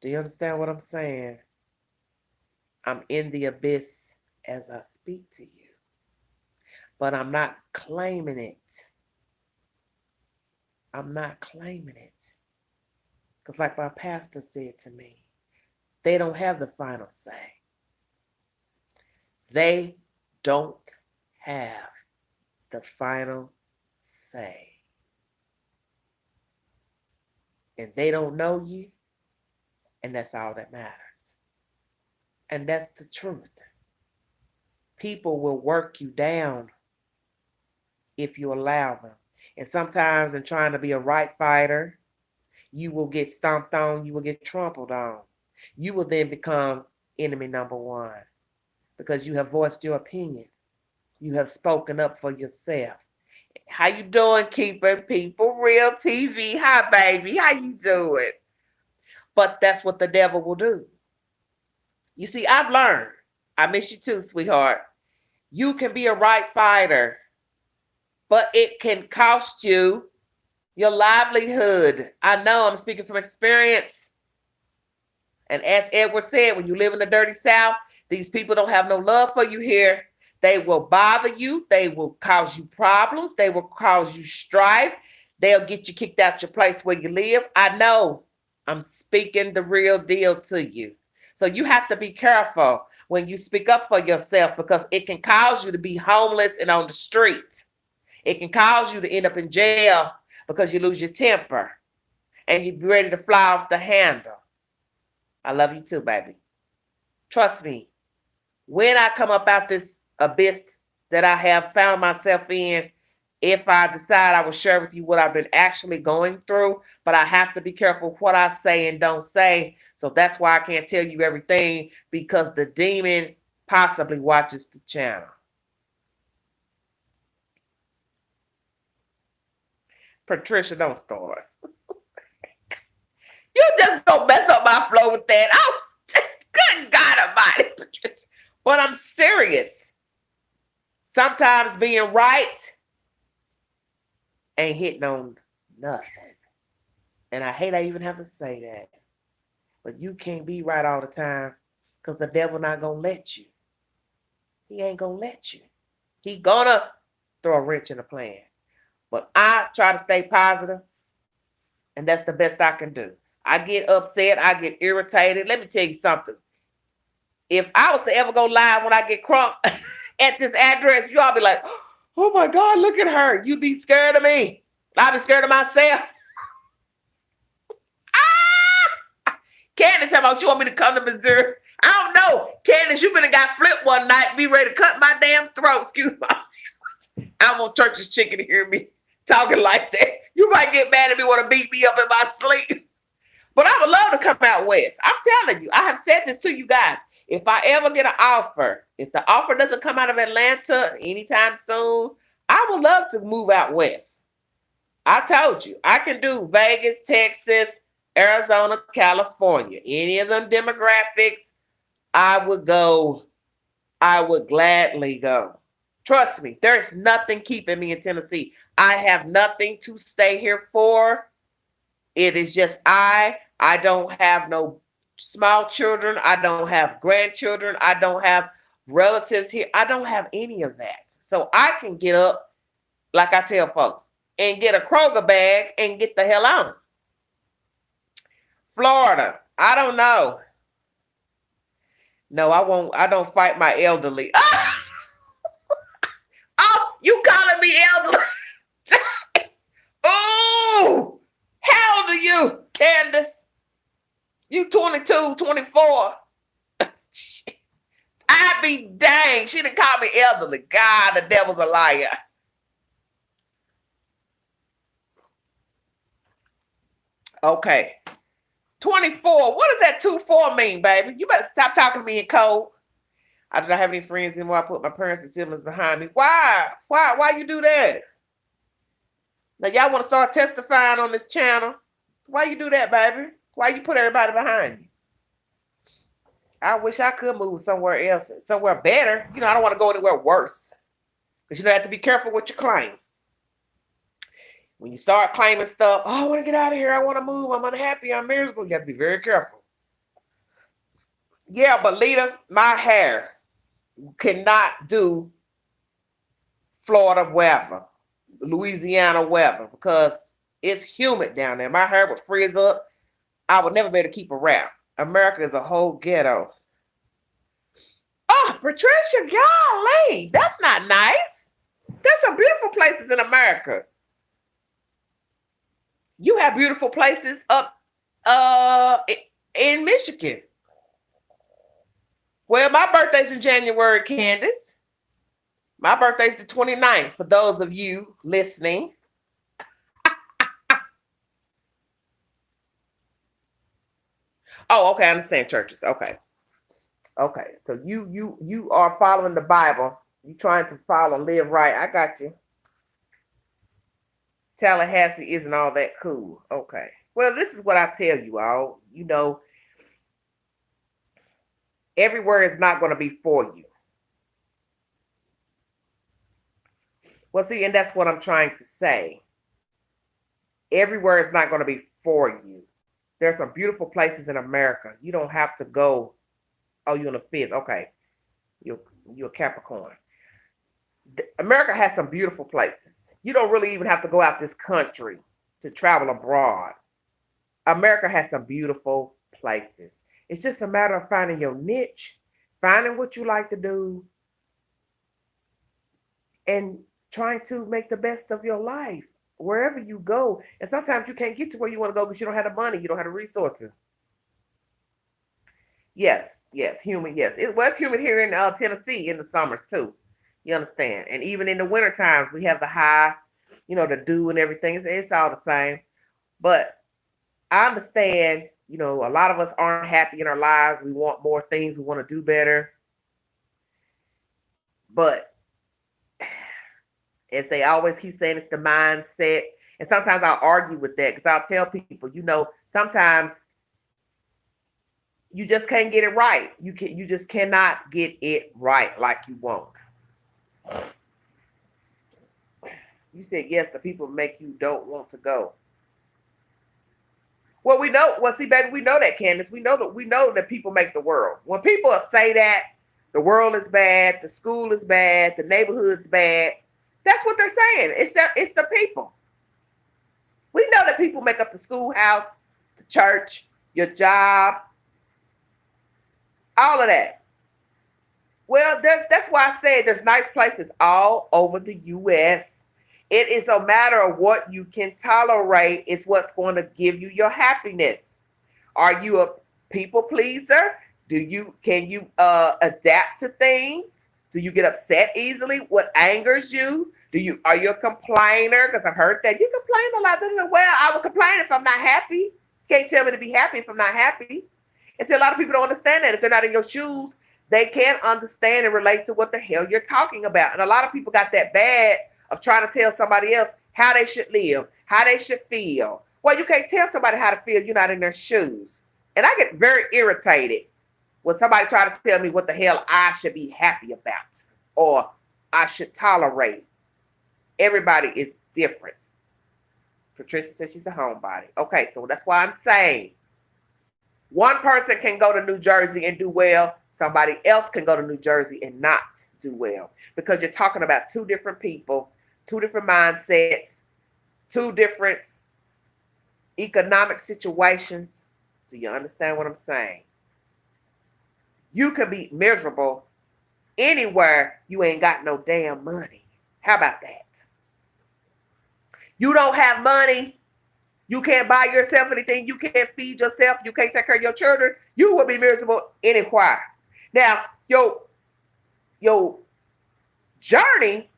Do you understand what I'm saying? I'm in the abyss as I speak to you. But I'm not claiming it. I'm not claiming it. Because like my pastor said to me, they don't have the final say. They don't have the final say. And they don't know you, and that's all that matters. And that's the truth. People will work you down if you allow them. And sometimes in trying to be a right fighter, you will get stomped on, you will get trampled on. You will then become enemy number one because you have voiced your opinion. You have spoken up for yourself. How you doing, Keeping People Real TV? Hi, baby. How you doing? But that's what the devil will do. You see, I've learned. I miss you too, sweetheart. You can be a right fighter, but it can cost you your livelihood. I know I'm speaking from experience. And as Edward said, when you live in the dirty South, these people don't have no love for you here. They will bother you. They will cause you problems. They will cause you strife. They'll get you kicked out your place where you live. I know I'm speaking the real deal to you. So you have to be careful when you speak up for yourself because it can cause you to be homeless and on the streets. It can cause you to end up in jail because you lose your temper and you're ready to fly off the handle. I love you too, baby. Trust me, when I come up out this abyss that I have found myself in, if I decide I will share with you what I've been actually going through, but I have to be careful what I say and don't say. So that's why I can't tell you everything because the demon possibly watches the channel. Patricia, don't start. You just don't mess up my flow with that. Oh, good God Almighty, Patricia. But I'm serious. Sometimes being right ain't hitting on nothing. And I hate I even have to say that. But you can't be right all the time because the devil not going to let you. He ain't going to let you. He going to throw a wrench in the plan. But I try to stay positive, and that's the best I can do. I get upset. I get irritated. Let me tell you something. If I was to ever go live when I get crunk at this address, you all be like, oh my God, look at her. You be scared of me. I'll be scared of myself. Candace, how about you want me to come to Missouri? I don't know. Candace, you been and got flipped one night, be ready to cut my damn throat. Excuse me. I want church's chicken to hear me talking like that. You might get mad at me, want to beat me up in my sleep. But I would love to come out west. I'm telling you, I have said this to you guys. If I ever get an offer, if the offer doesn't come out of Atlanta anytime soon, I would love to move out west. I told you, I can do Vegas, Texas, Arizona, California. Any of them demographics, I would go. I would gladly go. Trust me, there's nothing keeping me in Tennessee. I have nothing to stay here for. It is just I don't have no small children. I don't have grandchildren. I don't have relatives here. I don't have any of that. So I can get up, like I tell folks, and get a Kroger bag and get the hell on. Florida, I don't know. No, I won't. I don't fight my elderly. Oh, you calling me elderly? Oh, how old are you, Candace? You 22, 24. I be dang. She didn't call me elderly. God, the devil's a liar. Okay. 24. What does that 2-4 mean, baby? You better stop talking to me in code. I do not have any friends anymore. I put my parents and siblings behind me. Why? Why you do that? Now y'all want to start testifying on this channel? Why you do that, baby? Why you put everybody behind you? I wish I could move somewhere else, somewhere better. You know, I don't want to go anywhere worse. Because you have to be careful what you claim. When you start claiming stuff, oh, I want to get out of here. I want to move. I'm unhappy. I'm miserable. You have to be very careful. Yeah, but Lita, my hair cannot do Florida weather, Louisiana weather, because it's humid down there. My hair would freeze up. I would never be able to keep a wrap. America is a whole ghetto. Oh, Patricia, golly, that's not nice. There's some beautiful places in America. You have beautiful places up in Michigan. Well, my birthday's in January, Candace. My birthday's the 29th, for those of you listening. Oh, okay, I understand churches. Okay. Okay, so you are following the Bible. You trying to follow, live right. I got you. Tallahassee isn't all that cool. Okay. Well, this is what I tell you all. You know, everywhere is not going to be for you. Well, see, and that's what I'm trying to say. Everywhere is not going to be for you. There's some beautiful places in America. You don't have to go. Oh, you're in a fifth. Okay. You're a Capricorn. America has some beautiful places. You don't really even have to go out this country to travel abroad. America has some beautiful places. It's just a matter of finding your niche, finding what you like to do, and trying to make the best of your life wherever you go. And sometimes you can't get to where you want to go because you don't have the money, you don't have the resources. Yes, humid, yes. It's humid here in Tennessee in the summers too. You understand? And even in the winter times, we have the high, the dew and everything. It's all the same. But I understand, a lot of us aren't happy in our lives. We want more things. We want to do better. But as they always keep saying, it's the mindset. And sometimes I'll argue with that because I'll tell people, sometimes you just can't get it right. You just cannot get it right like you want. You said yes, the people make you don't want to go. Well, we know. Well, see, baby, we know that, Candace. We know that people make the world. When people say that the world is bad, the school is bad, the neighborhood's bad, that's what they're saying. It's the people. We know that people make up the schoolhouse, the church, your job, all of that. Well, that's why I say there's nice places all over the U.S. It is a matter of what you can tolerate. It's what's going to give you your happiness. Are you a people pleaser? Can you adapt to things? Do you get upset easily? What angers you? Are you a complainer? Because I've heard that you complain a lot. Well, I will complain if I'm not happy. You can't tell me to be happy if I'm not happy. And see, a lot of people don't understand that. If they're not in your shoes, they can't understand and relate to what the hell you're talking about. And a lot of people got that bad of trying to tell somebody else how they should live, how they should feel. Well, you can't tell somebody how to feel. You're not in their shoes. And I get very irritated when somebody try to tell me what the hell I should be happy about or I should tolerate. Everybody is different. Patricia says she's a homebody. Okay, so that's why I'm saying one person can go to New Jersey and do well. Somebody else can go to New Jersey and not do well because you're talking about two different people, two different mindsets. two different economic situations. Do you understand what I'm saying? You can be miserable anywhere you ain't got no damn money. How about that? You don't have money. You can't buy yourself anything. You can't feed yourself. You can't take care of your children. You will be miserable anywhere. Now, your journey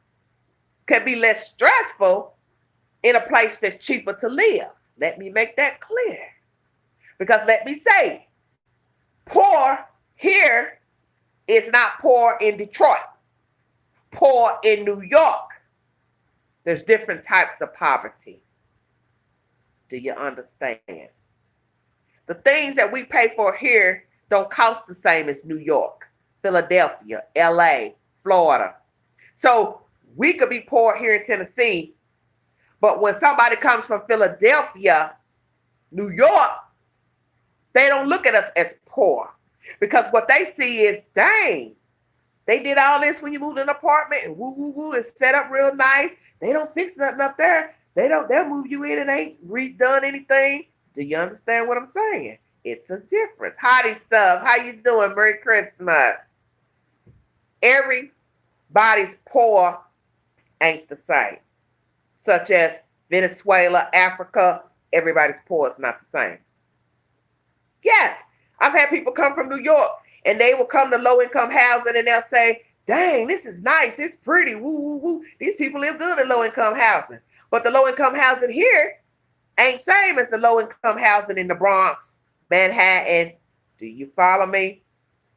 can be less stressful in a place that's cheaper to live. Let me make that clear. Because let me say, poor here is not poor in Detroit. Poor in New York. There's different types of poverty. Do you understand? The things that we pay for here don't cost the same as New York, Philadelphia, LA, Florida. So we could be poor here in Tennessee, but when somebody comes from Philadelphia, New York, they don't look at us as poor because what they see is, dang, they did all this when you moved in an apartment and woo, woo, woo, it's set up real nice. They don't fix nothing up there. They'll move you in and ain't redone anything. Do you understand what I'm saying? It's a difference. Howdy stuff. How you doing? Merry Christmas. Everybody's poor ain't the same. Such as Venezuela, Africa, everybody's poor is not the same. Yes, I've had people come from New York and they will come to low-income housing and they'll say, dang, this is nice. It's pretty. Woo, woo, woo. These people live good in low-income housing. But the low-income housing here ain't same as the low-income housing in the Bronx, Manhattan. Do you follow me?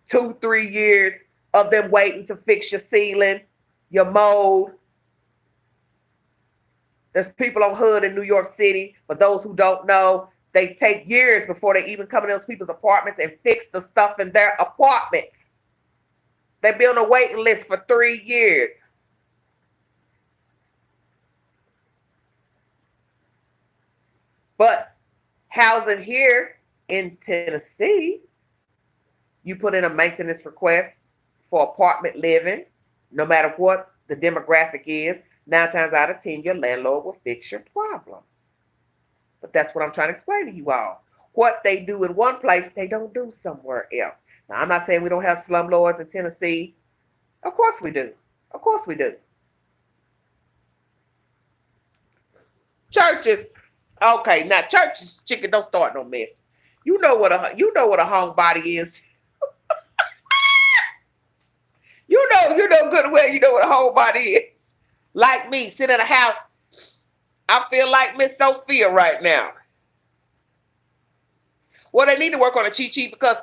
2-3 years of them waiting to fix your ceiling, your mold. There's people on hood in New York City. For those who don't know, they take years before they even come in those people's apartments and fix the stuff in their apartments. They be on a waiting list for 3 years. But housing here in Tennessee, you put in a maintenance request for apartment living, no matter what the demographic is, 9 times out of 10, your landlord will fix your problem. But that's what I'm trying to explain to you all. What they do in one place, they don't do somewhere else. Now, I'm not saying we don't have slumlords in Tennessee. Of course we do. Of course we do. Churches. Okay, now churches, chicken, don't start no mess. You know what a homebody is. you know good and well. You know what a homebody is. Like me, sit in a house. I feel like Miss Sophia right now. Well, they need to work on a cheat sheet because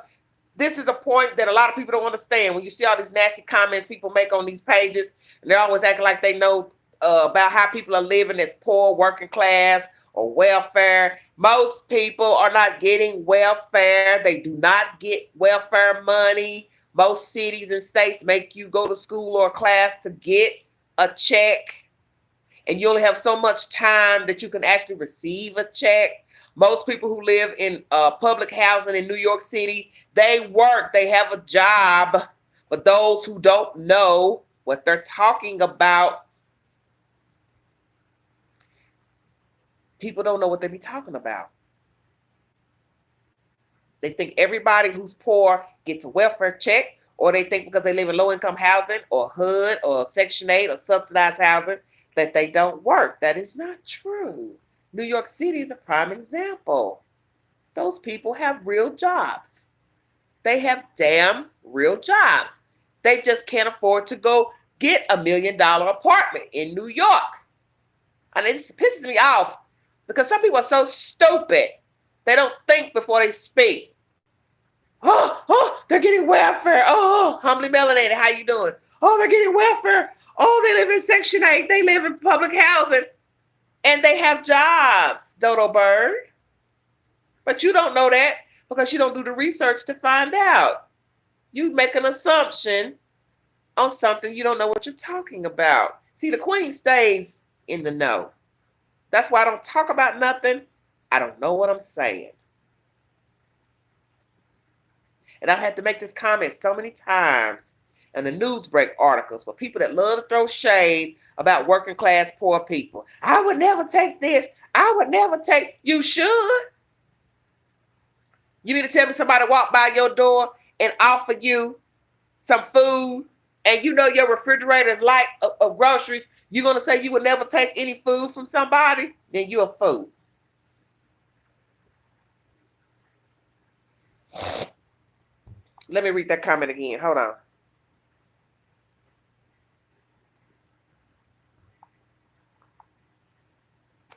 this is a point that a lot of people don't understand. When you see all these nasty comments people make on these pages, and they're always acting like they know about how people are living as poor, working class, or welfare. Most people are not getting welfare. They do not get welfare money. Most cities and states make you go to school or class to get a check. And you only have so much time that you can actually receive a check. Most people who live in public housing in New York City, they work, they have a job. But those who don't know what they're talking about, people don't know what they be talking about. They think everybody who's poor gets a welfare check, or they think because they live in low-income housing or HUD or Section 8 or subsidized housing that they don't work. That is not true. New York City is a prime example. Those people have real jobs. They have damn real jobs. They just can't afford to go get $1 million apartment in New York. And it just pisses me off because some people are so stupid. They don't think before they speak. Oh, they're getting welfare. Oh, humbly melanated, how you doing? Oh, they're getting welfare. Oh, they live in Section 8. They live in public housing. And they have jobs, Dodo Bird. But you don't know that because you don't do the research to find out. You make an assumption on something you don't know what you're talking about. See, the queen stays in the know. That's why I don't talk about nothing. I don't know what I'm saying. And I've had to make this comment so many times and the news break articles for people that love to throw shade about working class poor people. I would never take this. I would never take. You should. You mean to tell me somebody walked by your door and offer you some food, and you know your refrigerator is light of groceries? You're gonna say you would never take any food from somebody? Then you're a fool. Let me read that comment again. Hold on.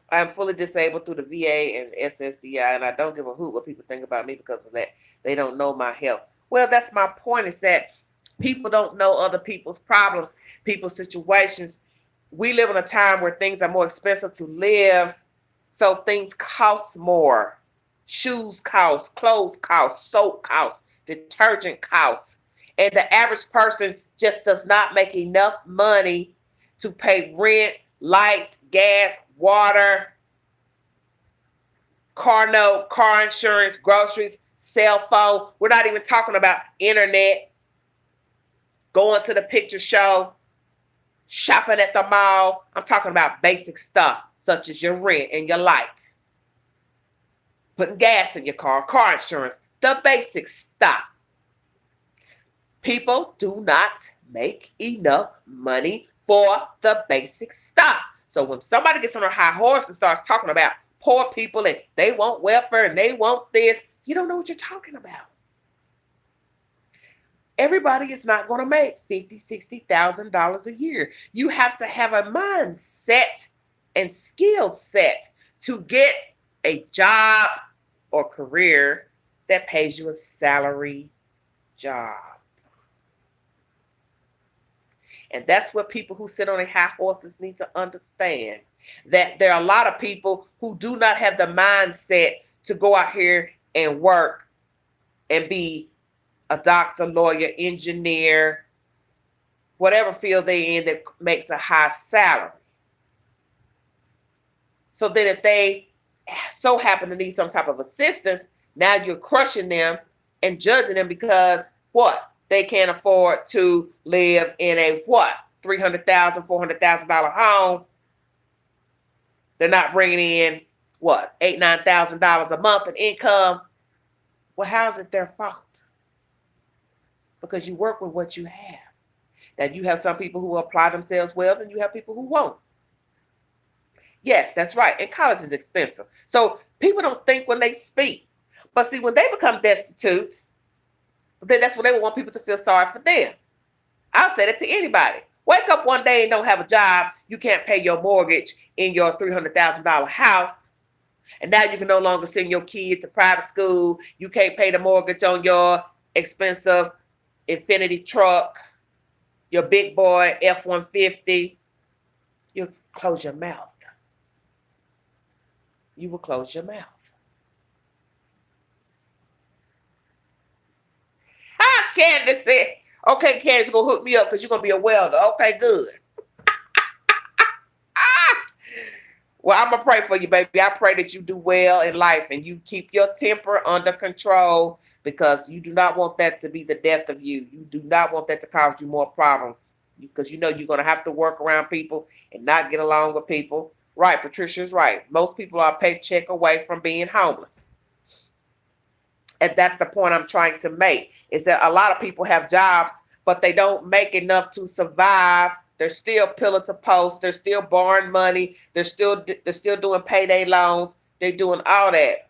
I am fully disabled through the VA and SSDI, and I don't give a hoot what people think about me because of that. They don't know my health. Well, that's my point, is that people don't know other people's problems, people's situations. We live in a time where things are more expensive to live, so things cost more. Shoes cost, clothes cost, soap costs, detergent costs. And the average person just does not make enough money to pay rent, light, gas, water, car note, car insurance, groceries, cell phone. We're not even talking about internet, going to the picture show, shopping at the mall. I'm talking about basic stuff such as your rent and your lights, putting gas in your car insurance, the basic stuff. People do not make enough money for the basic stuff. So when somebody gets on a high horse and starts talking about poor people and they want welfare and they want this, you don't know what you're talking about. Everybody is not going to make $50,000, $60,000 a year. You have to have a mindset and skill set to get a job or career that pays you a salary job. And that's what people who sit on their high horses need to understand. That there are a lot of people who do not have the mindset to go out here and work and be a doctor, lawyer, engineer, whatever field they're in that makes a high salary. So then if they so happen to need some type of assistance, now you're crushing them and judging them because what? They can't afford to live in a what? $300,000, $400,000 home. They're not bringing in what? $8,000, $9,000 a month in income. Well, how is it their fault? Because you work with what you have. Now you have some people who apply themselves well, and you have people who won't. Yes, that's right. And college is expensive. So people don't think when they speak. But see, when they become destitute, then that's when they want people to feel sorry for them. I'll say that to anybody. Wake up one day and don't have a job. You can't pay your mortgage in your $300,000 house. And now you can no longer send your kids to private school. You can't pay the mortgage on your expensive Infinity truck, your big boy F-150. You close your mouth. You will close your mouth. Candace said, okay, Candace, go hook me up because you're going to be a welder. Okay, good. Well, I'm going to pray for you, baby. I pray that you do well in life and you keep your temper under control because you do not want that to be the death of you. You do not want that to cause you more problems because you know you're going to have to work around people and not get along with people. Right, Patricia's right. Most people are a paycheck away from being homeless. And that's the point I'm trying to make, is that a lot of people have jobs, but they don't make enough to survive. They're still pillar to post. They're still borrowing money. They're still doing payday loans. They're doing all that.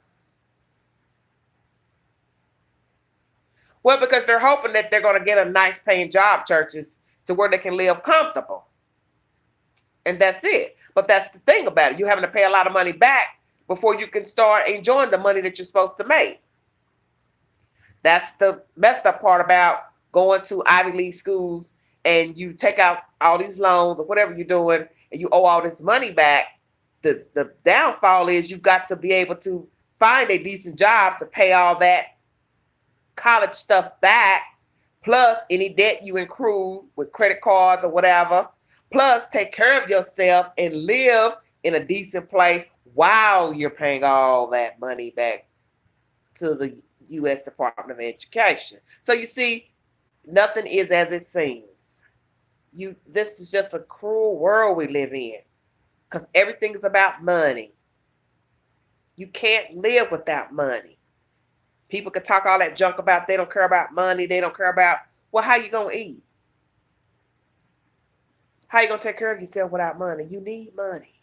Well, because they're hoping that they're going to get a nice paying job, churches, to where they can live comfortable. And that's it. But that's the thing about it. You're having to pay a lot of money back before you can start enjoying the money that you're supposed to make. That's the messed up part about going to Ivy League schools and you take out all these loans or whatever you're doing and you owe all this money back. The downfall is you've got to be able to find a decent job to pay all that college stuff back, plus any debt you accrue with credit cards or whatever, plus take care of yourself and live in a decent place while you're paying all that money back to the U.S. Department of Education. So you see, Nothing is as it seems. This is just a cruel world we live in. Because everything is about money. You can't live without money. People can talk all that junk about they don't care about money, they don't care about, well, how you gonna eat? How you gonna take care of yourself without money? You need money.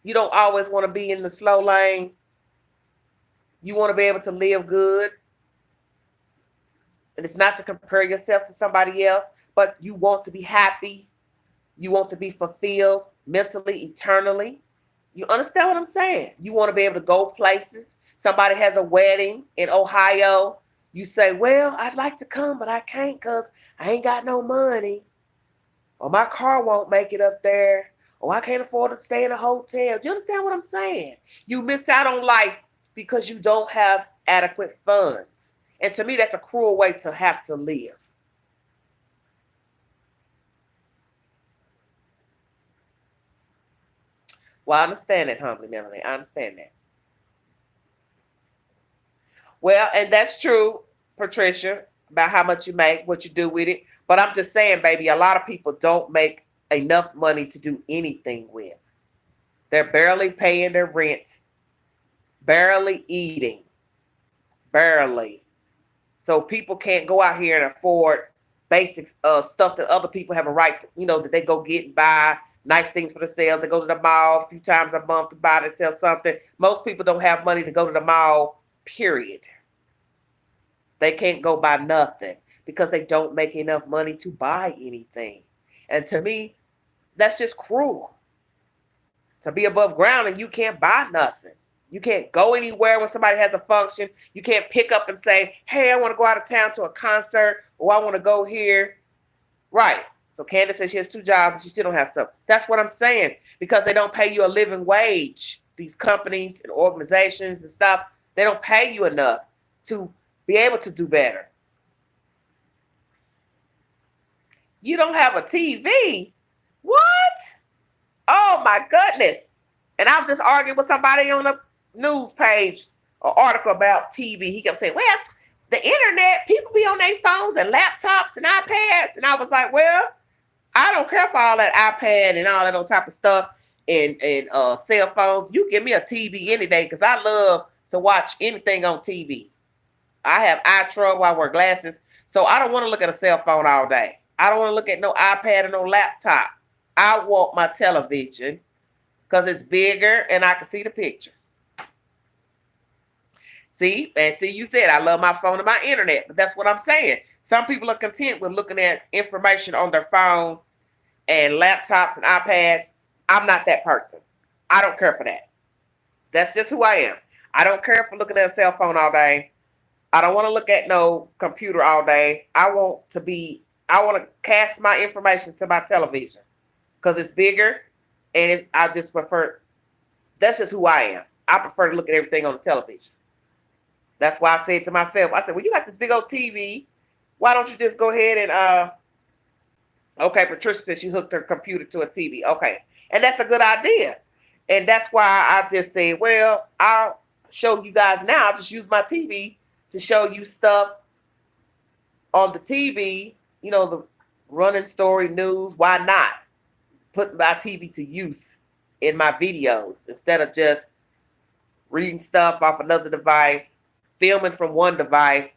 You don't always want to be in the slow lane. You want to be able to live good. And it's not to compare yourself to somebody else, but you want to be happy. You want to be fulfilled mentally, eternally. You understand what I'm saying? You want to be able to go places. Somebody has a wedding in Ohio. You say, well, I'd like to come, but I can't because I ain't got no money. Or my car won't make it up there. Or I can't afford to stay in a hotel. Do you understand what I'm saying? You miss out on life because you don't have adequate funds. And to me, that's a cruel way to have to live. Well, I understand that, humbly, Melanie. I understand that. Well, and that's true, Patricia, about how much you make, what you do with it. But I'm just saying, baby, a lot of people don't make enough money to do anything with. They're barely paying their rent, barely eating, barely. So people can't go out here and afford basics of stuff that other people have a right to, that they go get and buy nice things for themselves. They go to the mall a few times a month to buy themselves something. Most people don't have money to go to the mall, period. They can't go buy nothing because they don't make enough money to buy anything. And to me, that's just cruel. To be above ground and you can't buy nothing. You can't go anywhere when somebody has a function. You can't pick up and say, hey, I want to go out of town to a concert, or I want to go here. Right. So Candace says she has 2 jobs and she still don't have stuff. That's what I'm saying. Because they don't pay you a living wage. These companies and organizations and stuff, they don't pay you enough to be able to do better. You don't have a TV? What? Oh my goodness. And I was just arguing with somebody on a news page or article about TV. He kept saying, well, the internet, people be on their phones and laptops and iPads. And I was like, well, I don't care for all that iPad and all that old type of stuff and cell phones. You give me a TV any day because I love to watch anything on TV. I have eye trouble. I wear glasses. So I don't want to look at a cell phone all day. I don't want to look at no iPad or no laptop. I want my television because it's bigger and I can see the picture. See, you said I love my phone and my internet, but that's what I'm saying. Some people are content with looking at information on their phone and laptops and iPads. I'm not that person. I don't care for that. That's just who I am. I don't care for looking at a cell phone all day. I don't want to look at no computer all day. I want to cast my information to my television because it's bigger and I just prefer, that's just who I am. I prefer to look at everything on the television. That's why I said to myself, I said, well, you got this big old TV. Why don't you just go ahead and, okay, Patricia said she hooked her computer to a TV. Okay. And that's a good idea. And that's why I just said, well, I'll show you guys now. I'll just use my TV to show you stuff on the TV, the running story news. Why not put my TV to use in my videos instead of just reading stuff off another device, filming from one device?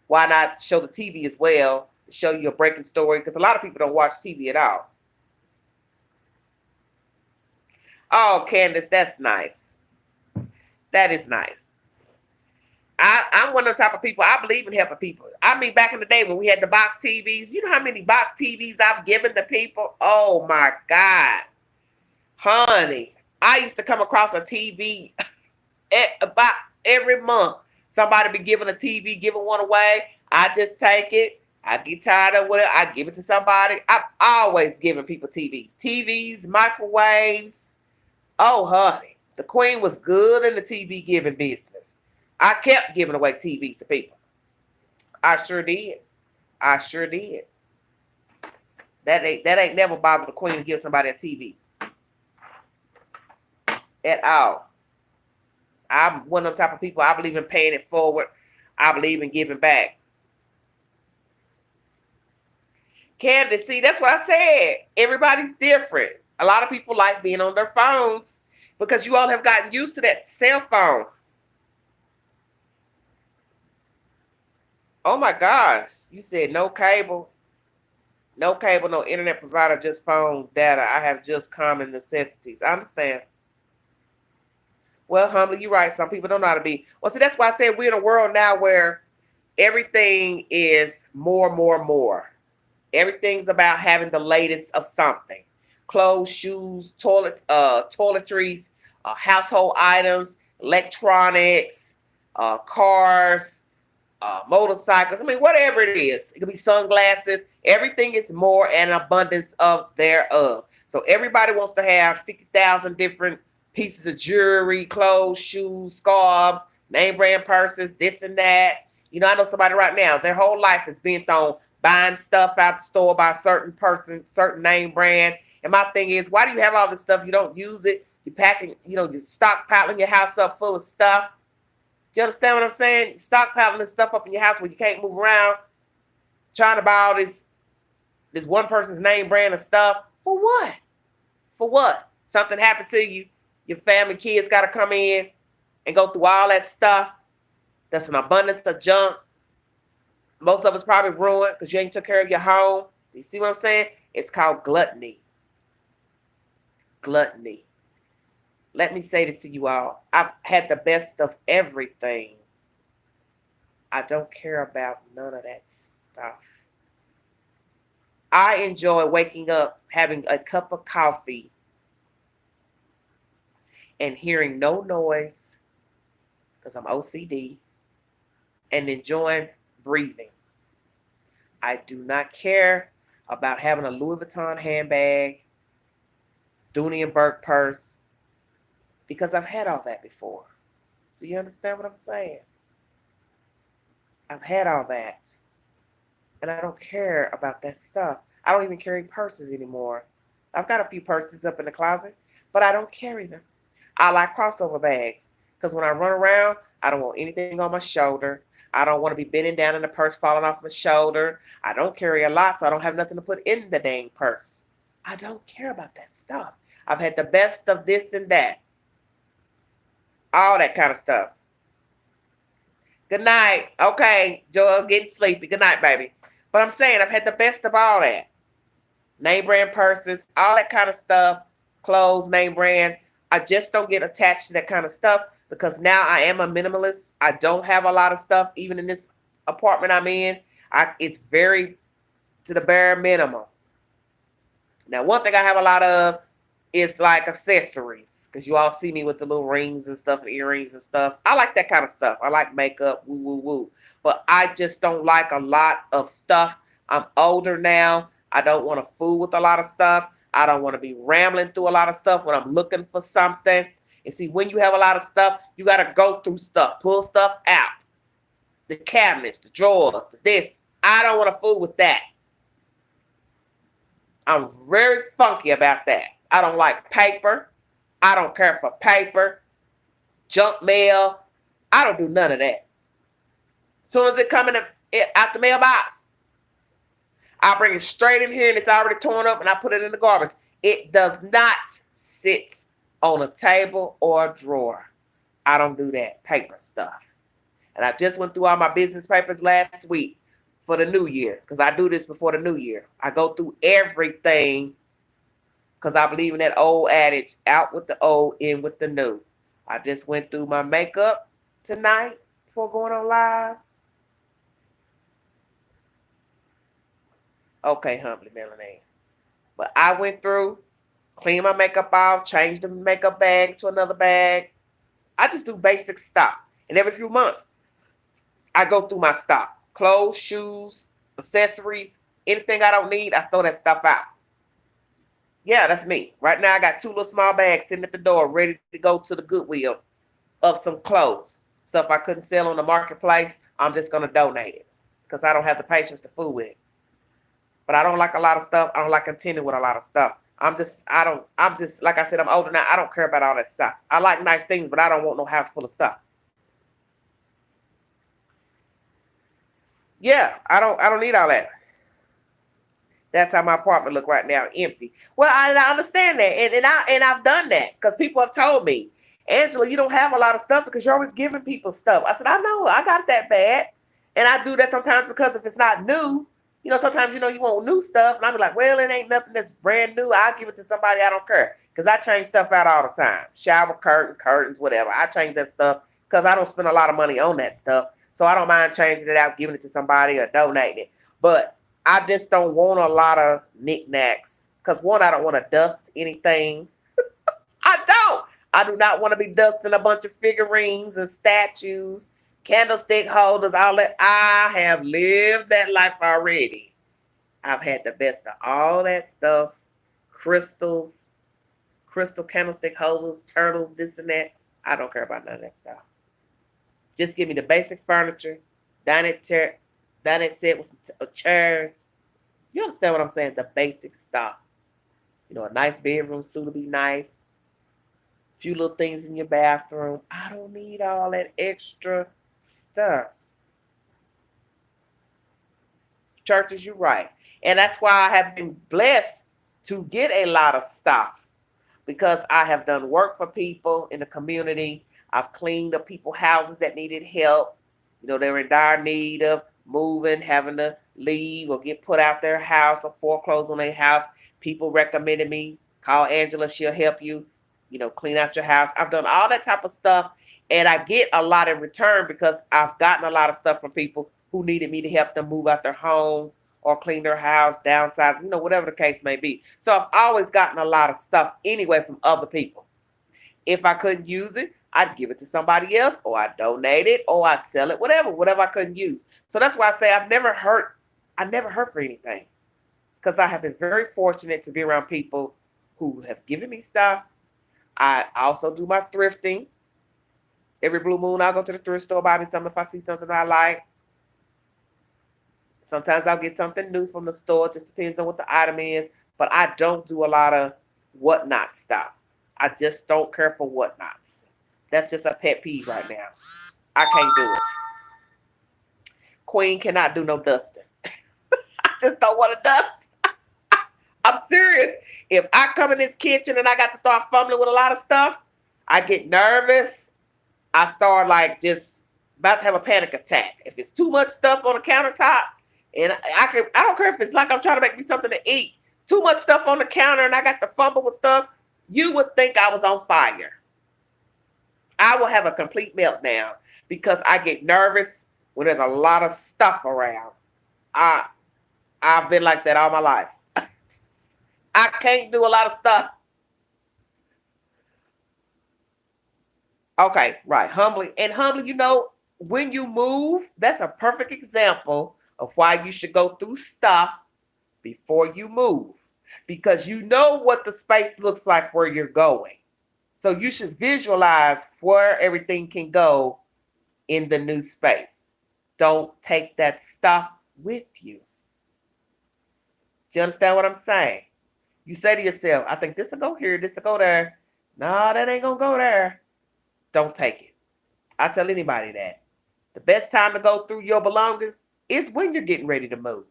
Why not show the TV as well to show you a breaking story? Because a lot of people don't watch TV at all. Oh, Candace, that's nice. That is nice. I'm one of the type of people, I believe in helping people. I mean, back in the day when we had the box TVs, you know how many box TVs I've given to people? Oh, my God. Honey, I used to come across a TV about every month. Somebody be giving a TV, giving one away. I just take it. I get tired of it. I give it to somebody. I've always given people TVs. TVs, microwaves. Oh, honey. The queen was good in the TV giving business. I kept giving away TVs to people. I sure did. I sure did. That ain't never bothered the queen to give somebody a TV. At all. I'm one of the type of people, I believe in paying it forward. I believe in giving back. Candace, see, that's what I said. Everybody's different. A lot of people like being on their phones because you all have gotten used to that cell phone. Oh my gosh. You said no cable. No cable, no internet provider, just phone data. I have just common necessities. I understand. Well, humbly, you're right. Some people don't know how to be. Well, see, that's why I said we're in a world now where everything is more, more, more. Everything's about having the latest of something. Clothes, shoes, toiletries, household items, electronics, cars, motorcycles. I mean, whatever it is. It could be sunglasses. Everything is more an abundance of thereof. So everybody wants to have 50,000 different pieces of jewelry, clothes, shoes, scarves, name brand purses, this and that. You know, I know somebody right now, their whole life is being thrown buying stuff out the store by a certain person, certain name brand. And my thing is, why do you have all this stuff? You don't use it. You're packing, you're stockpiling your house up full of stuff. Do you understand what I'm saying? Stockpiling this stuff up in your house where you can't move around, trying to buy all this one person's name brand of stuff. For what? For what? Something happened to you. Your family, kids got to come in and go through all that stuff. That's an abundance of junk. Most of us probably ruined because you ain't took care of your home. Do you see what I'm saying? It's called gluttony. Gluttony. Let me say this to you all. I've had the best of everything. I don't care about none of that stuff. I enjoy waking up, having a cup of coffee, and hearing no noise because I'm OCD, and enjoying breathing. I do not care about having a Louis Vuitton handbag, Dooney and Burke purse, because I've had all that before. Do you understand what I'm saying? I've had all that. And I don't care about that stuff. I don't even carry purses anymore. I've got a few purses up in the closet, but I don't carry them. I like crossover bags because when I run around, I don't want anything on my shoulder. I don't want to be bending down and the purse falling off my shoulder. I don't carry a lot, so I don't have nothing to put in the dang purse. I don't care about that stuff. I've had the best of this and that. All that kind of stuff. Good night. Okay, Joel, getting sleepy. Good night, baby. But I'm saying I've had the best of all that. Name brand purses, all that kind of stuff. Clothes, name brand. I just don't get attached to that kind of stuff because now I am a minimalist. I don't have a lot of stuff, even in this apartment I'm in. It's very to the bare minimum. Now, one thing I have a lot of is like accessories because you all see me with the little rings and stuff and earrings and stuff. I like that kind of stuff. I like makeup, woo, woo, woo. But I just don't like a lot of stuff. I'm older now. I don't want to fool with a lot of stuff. I don't want to be rambling through a lot of stuff when I'm looking for something. And see, when you have a lot of stuff, you got to go through stuff, pull stuff out. The cabinets, the drawers, the this. I don't want to fool with that. I'm very funky about that. I don't like paper. I don't care for paper, junk mail. I don't do none of that. As soon as it comes out the mailbox, I bring it straight in here and it's already torn up and I put it in the garbage. It does not sit on a table or a drawer. I don't do that paper stuff. And I just went through all my business papers last week for the new year because I do this before the new year. I go through everything because I believe in that old adage, out with the old, in with the new. I just went through my makeup tonight before going on live. Okay, humbly, Melanie. But I went through, cleaned my makeup off, changed the makeup bag to another bag. I just do basic stuff. And every few months, I go through my stock. Clothes, shoes, accessories, anything I don't need, I throw that stuff out. Yeah, that's me. Right now, I got 2 little small bags sitting at the door ready to go to the Goodwill of some clothes. Stuff I couldn't sell on the marketplace, I'm just going to donate it because I don't have the patience to fool with it. But I don't like a lot of stuff. I don't like contending with a lot of stuff. I'm just, like I said, I'm older now. I don't care about all that stuff. I like nice things, but I don't want no house full of stuff. Yeah, I don't need all that. That's how my apartment look right now, empty. Well, I understand that, and I've done that because people have told me, Angela, you don't have a lot of stuff because you're always giving people stuff. I said, I know, I got that bad, and I do that sometimes because if it's not new, sometimes you want new stuff, and I be like, well, it ain't nothing that's brand new. I'll give it to somebody. I don't care because I change stuff out all the time. Shower curtains, whatever. I change that stuff because I don't spend a lot of money on that stuff, so I don't mind changing it out, giving it to somebody, or donating it. But I just don't want a lot of knickknacks because one, I don't want to dust anything. I don't. I do not want to be dusting a bunch of figurines and statues, candlestick holders, all that. I have lived that life already. I've had the best of all that stuff. Crystals, crystal candlestick holders, turtles, this and that. I don't care about none of that stuff. Just give me the basic furniture, dining set with some chairs. You understand what I'm saying? The basic stuff. A nice bedroom suit will be nice. A few little things in your bathroom. I don't need all that extra stuff. Churches, you're right. And that's why I have been blessed to get a lot of stuff because I have done work for people in the community. I've cleaned up people's houses that needed help. They were in dire need of moving, having to leave or get put out their house or foreclose on their house. People recommended me, call Angela, she'll help you, clean out your house. I've done all that type of stuff, and I get a lot in return because I've gotten a lot of stuff from people who needed me to help them move out their homes or clean their house, downsize, whatever the case may be. So I've always gotten a lot of stuff anyway from other people. If I couldn't use it, I'd give it to somebody else, or I'd donate it, or I'd sell it, whatever I couldn't use. So that's why I say I never hurt for anything. Because I have been very fortunate to be around people who have given me stuff. I also do my thrifting. Every blue moon, I'll go to the thrift store, buy me something if I see something I like. Sometimes I'll get something new from the store. It just depends on what the item is. But I don't do a lot of whatnot stuff. I just don't care for whatnots. That's just a pet peeve right now. I can't do it. Queen cannot do no dusting. I just don't want to dust. I'm serious. If I come in this kitchen and I got to start fumbling with a lot of stuff, I get nervous. I start like just about to have a panic attack. If it's too much stuff on the countertop, and I don't care if it's like I'm trying to make me something to eat. Too much stuff on the counter and I got to fumble with stuff, you would think I was on fire. I will have a complete meltdown because I get nervous when there's a lot of stuff around. I've been like that all my life. I can't do a lot of stuff. Okay, right. Humbly, when you move, that's a perfect example of why you should go through stuff before you move. Because you know what the space looks like where you're going. So you should visualize where everything can go in the new space. Don't take that stuff with you. Do you understand what I'm saying? You say to yourself, I think this will go here, this will go there. No, that ain't going to go there. Don't take it. I tell anybody that. The best time to go through your belongings is when you're getting ready to move.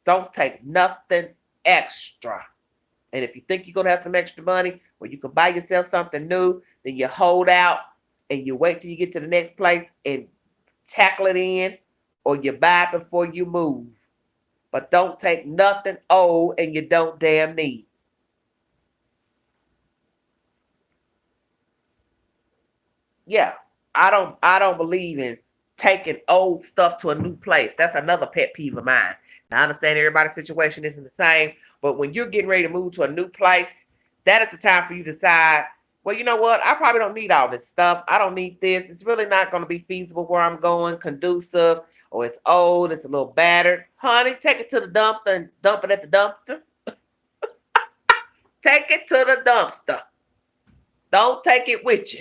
Don't take nothing extra. And if you think you're going to have some extra money where you can buy yourself something new, then you hold out and you wait till you get to the next place and tackle it in, or you buy it before you move. But don't take nothing old and you don't damn need. Yeah, I don't believe in taking old stuff to a new place. That's another pet peeve of mine. Now, I understand everybody's situation isn't the same, but when you're getting ready to move to a new place, that is the time for you to decide, well, you know what? I probably don't need all this stuff. I don't need this. It's really not going to be feasible where I'm going, conducive, or it's old, it's a little battered. Honey, take it to the dumpster and dump it at the dumpster. Take it to the dumpster. Don't take it with you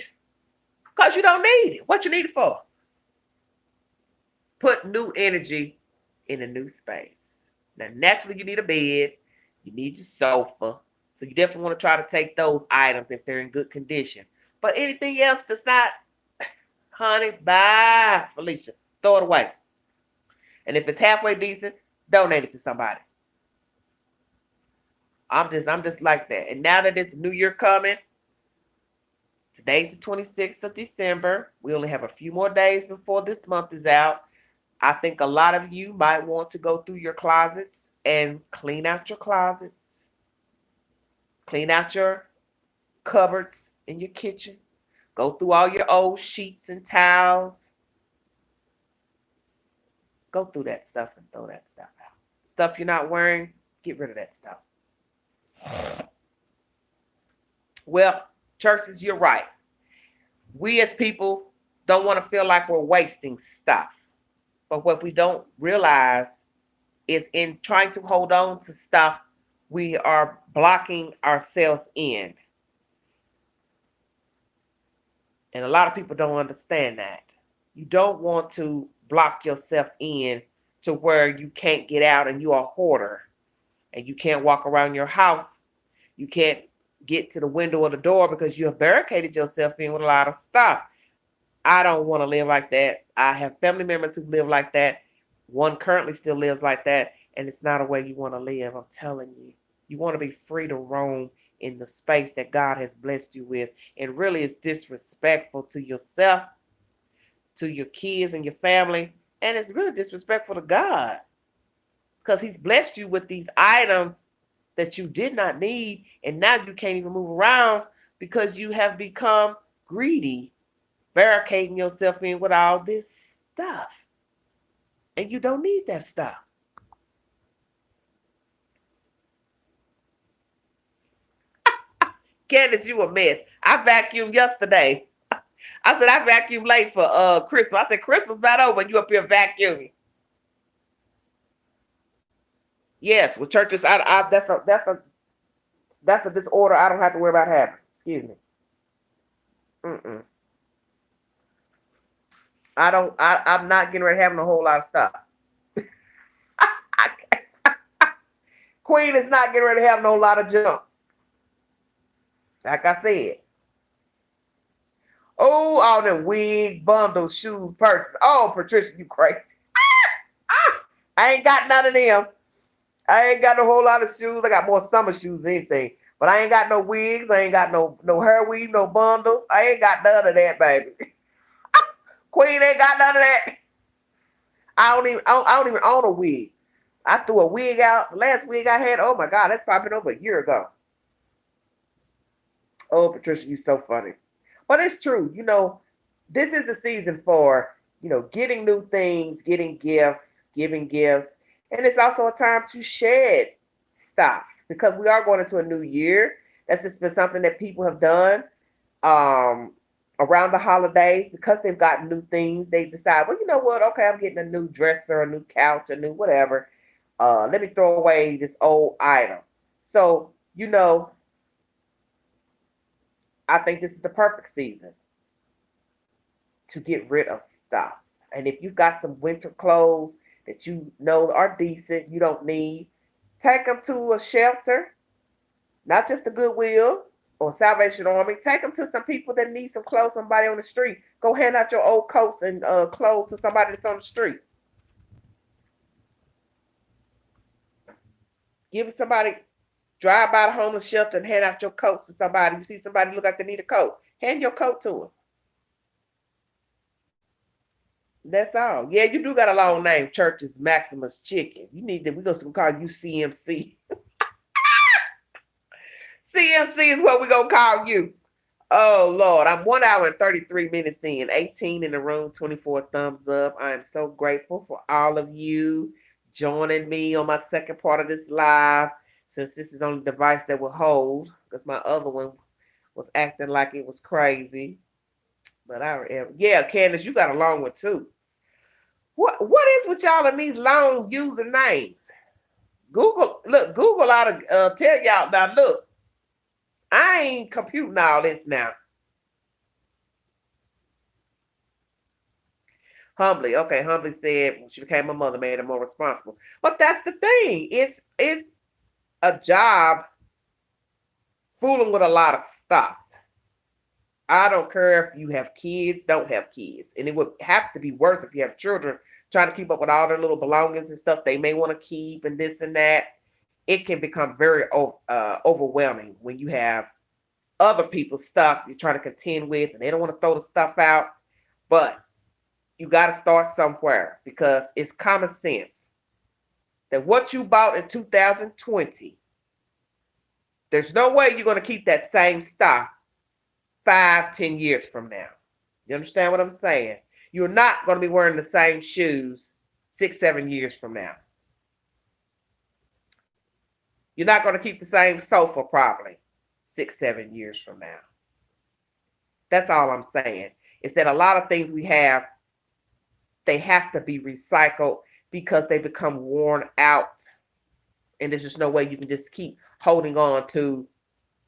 because you don't need it. What you need it for? Put new energy in a new space. Now, naturally, you need a bed. You need your sofa. So you definitely want to try to take those items if they're in good condition. But anything else that's not, honey, bye, Felicia. Throw it away. And if it's halfway decent, donate it to somebody. I'm just like that. And now that this new year coming, today's the 26th of December. We only have a few more days before this month is out. I think a lot of you might want to go through your closets and clean out your closets, clean out your cupboards in your kitchen, go through all your old sheets and towels. Go through that stuff and throw that stuff out. Stuff you're not wearing, get rid of that stuff. Well, churches, you're right. We as people don't want to feel like we're wasting stuff. But what we don't realize is in trying to hold on to stuff, we are blocking ourselves in. And a lot of people don't understand that. You don't want to block yourself in to where you can't get out and you are a hoarder and you can't walk around your house. You can't get to the window or the door because you have barricaded yourself in with a lot of stuff. I don't want to live like that. I have family members who live like that. One currently still lives like that, and it's not a way you want to live. I'm telling you. You want to be free to roam in the space that God has blessed you with. And really, it's disrespectful to yourself, to your kids and your family, and it's really disrespectful to God because He's blessed you with these items that you did not need, and now you can't even move around because you have become greedy, barricading yourself in with all this stuff. And you don't need that stuff. Candace, you a mess. I vacuumed yesterday. I said I vacuumed late for Christmas. I said Christmas about over and you up here vacuuming. Yes, with churches, that's a disorder I don't have to worry about having. Excuse me. Mm-mm. I'm not getting ready to having a whole lot of stuff. Queen is not getting ready to have no lot of junk. Like I said. Oh, all them wig, bundles, shoes, purses. Oh, Patricia, you crazy. I ain't got none of them. I ain't got a whole lot of shoes. I got more summer shoes than anything. But I ain't got no wigs. I ain't got no hair weave, no bundles. I ain't got none of that, baby. Queen ain't got none of that. I don't even own a wig. I threw a wig out. The last wig I had, oh my God, that's probably over a year ago. Oh, Patricia, you so funny. But it's true. You know, this is the season for, you know, getting new things, getting gifts, giving gifts. And it's also a time to shed stuff because we are going into a new year. That's just been something that people have done around the holidays because they've got new things. They decide, well, you know what? Okay, I'm getting a new dresser, a new couch, a new whatever. Let me throw away this old item. So, you know, I think this is the perfect season to get rid of stuff. And if you've got some winter clothes that you know are decent, you don't need, take them to a shelter, not just a Goodwill or Salvation Army. Take them to some people that need some clothes, somebody on the street. Go hand out your old coats and clothes to somebody that's on the street. Give somebody, drive by the homeless shelter and hand out your coats to somebody. You see somebody look like they need a coat, hand your coat to them. That's all. Yeah, you do got a long name. Church's Maximus Chicken. You need to, we're going to call you CMC. CMC is what we're going to call you. Oh, Lord. I'm 1 hour and 33 minutes in. 18 in the room, 24 thumbs up. I am so grateful for all of you joining me on my second part of this live, since this is on the device that will hold, because my other one was acting like it was crazy. But yeah, Candace, you got a long one too. What is with y'all in these long usernames? Google ought to tell y'all now. Look, I ain't computing all this now. Humbly, okay. Humbly said when she became a mother, made her more responsible. But that's the thing. It's a job fooling with a lot of stuff. I don't care if you have kids, don't have kids. And it would have to be worse if you have children trying to keep up with all their little belongings and stuff they may want to keep and this and that. it can become very overwhelming when you have other people's stuff you're trying to contend with and they don't want to throw the stuff out. But you got to start somewhere because it's common sense that what you bought in 2020, there's no way you're going to keep that same stuff 5, 10 years from now. You understand what I'm saying? You're not going to be wearing the same shoes 6, 7 years from now. You're not going to keep the same sofa probably 6, 7 years from now. That's all I'm saying. Is that a lot of things we have, they have to be recycled because they become worn out. And there's just no way you can just keep holding on to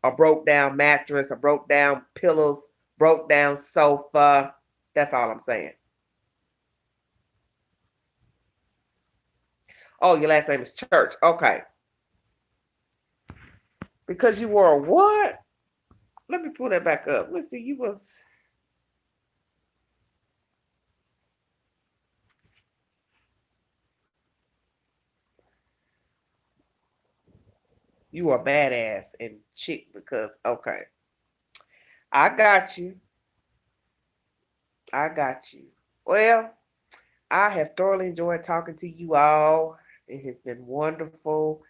a broke down mattress, a broke down pillows, broke down sofa. That's all I'm saying. Oh, your last name is Church. Okay. Because you were a what? Let me pull that back up. Let's see. You were a badass and chick because okay. I got you. I got you. Well, I have thoroughly enjoyed talking to you all. It has been wonderful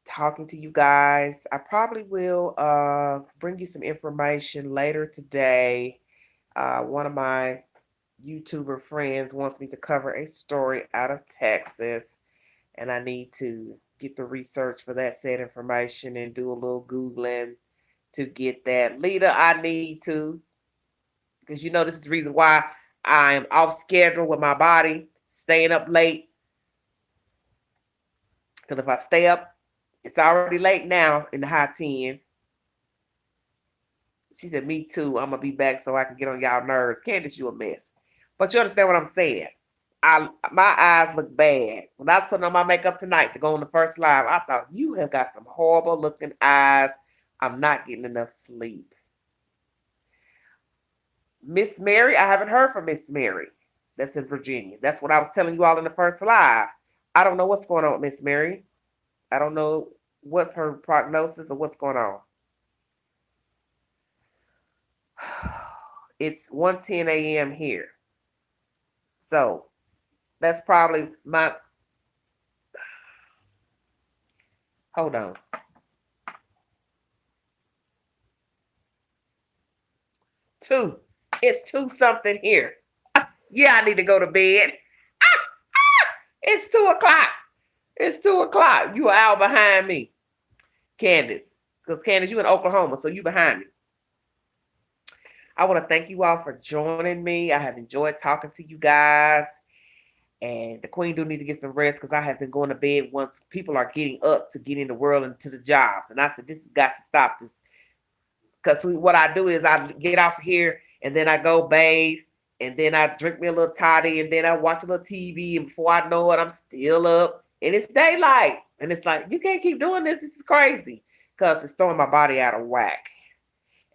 talking to you guys. I probably will bring you some information later today. One of my YouTuber friends wants me to cover a story out of Texas, and I need to get the research for that said information and do a little Googling to get that. Lita, I need to, because you know this is the reason why I am off schedule with my body, staying up late. Because if I stay up, it's already late now in the high 10. She said, me too. I'm going to be back so I can get on y'all nerves. Candace, you a mess. But you understand what I'm saying. My eyes look bad. When I was putting on my makeup tonight to go on the first live, I thought, you have got some horrible looking eyes. I'm not getting enough sleep. Miss Mary, I haven't heard from Miss Mary. That's in Virginia. That's what I was telling you all in the first live. I don't know what's going on with Miss Mary. I don't know what's her prognosis or what's going on. It's 1:10 a.m. here. So that's probably my. Hold on. 2. It's 2 something here. Yeah, I need to go to bed. It's 2 o'clock. It's 2 o'clock. You are out behind me, Candace. Because Candace, you in Oklahoma, so you behind me. I want to thank you all for joining me. I have enjoyed talking to you guys. And the queen do need to get some rest because I have been going to bed once people are getting up to get in the world and to the jobs. And I said, this has got to stop this. Because what I do is I get off here and then I go bathe and then I drink me a little toddy and then I watch a little TV. And before I know it, I'm still up and it's daylight. And it's like, you can't keep doing this. This is crazy because it's throwing my body out of whack.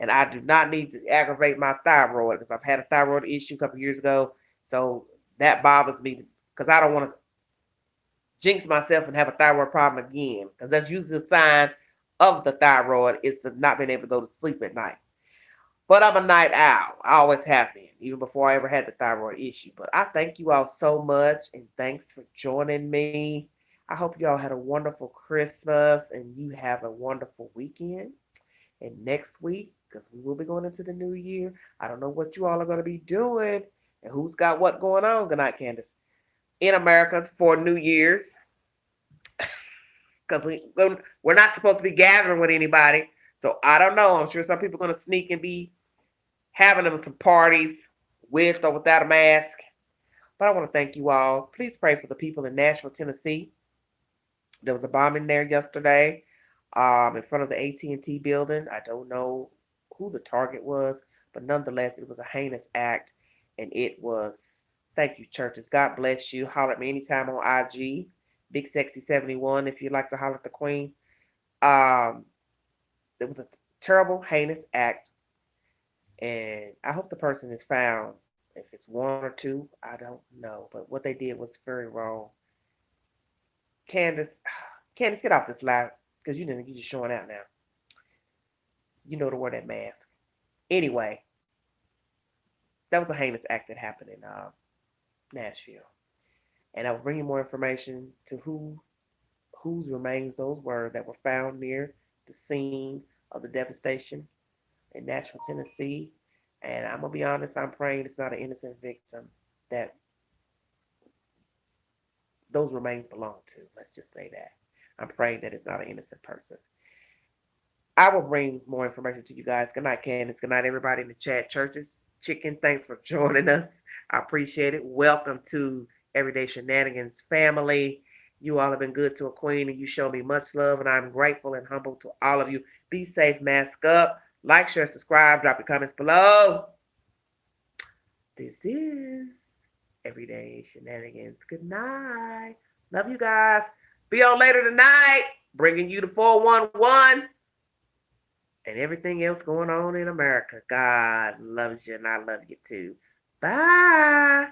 And I do not need to aggravate my thyroid because I've had a thyroid issue a couple of years ago. So that bothers me because I don't want to jinx myself and have a thyroid problem again because that's usually a sign of the thyroid is to not being able to go to sleep at night. But I'm a night owl. I always have been, even before I ever had the thyroid issue. But I thank you all so much and thanks for joining me. I hope you all had a wonderful Christmas and you have a wonderful weekend. And next week, because we will be going into the new year, I don't know what you all are going to be doing and who's got what going on. Good night, Candace. In America for New Year's. Because we're not supposed to be gathering with anybody. So I don't know. I'm sure some people are going to sneak and be having them some parties with or without a mask. But I want to thank you all. Please pray for the people in Nashville, Tennessee. There was a bombing there yesterday in front of the AT&T building. I don't know who the target was, but nonetheless, it was a heinous act. And it was, thank you, churches. God bless you. Holler at me anytime on IG. Big Sexy 71 if you'd like to holler at the queen. It was a terrible, heinous act. And I hope the person is found. If it's 1 or 2, I don't know. But what they did was very wrong. Candace, Candace, get off this live because you're just showing out now. You know to wear that mask. Anyway, that was a heinous act that happened in Nashville. And I will bring you more information to whose remains those were that were found near the scene of the devastation in Nashville, Tennessee. And I'm gonna be honest, I'm praying it's not an innocent victim that those remains belong to. Let's just say that. I'm praying that it's not an innocent person. I will bring more information to you guys. Good night, Candace. Good night, everybody in the chat. Churches, Chicken, thanks for joining us. I appreciate it. Welcome to Everyday Shenanigans family. You all have been good to a queen, and you show me much love, and I'm grateful and humble to all of you. Be safe, mask up, like, share, subscribe, drop your comments below. This is Everyday Shenanigans. Good night. Love you guys. Be on later tonight, bringing you the 411 and everything else going on in America. God loves you, and I love you too. Bye.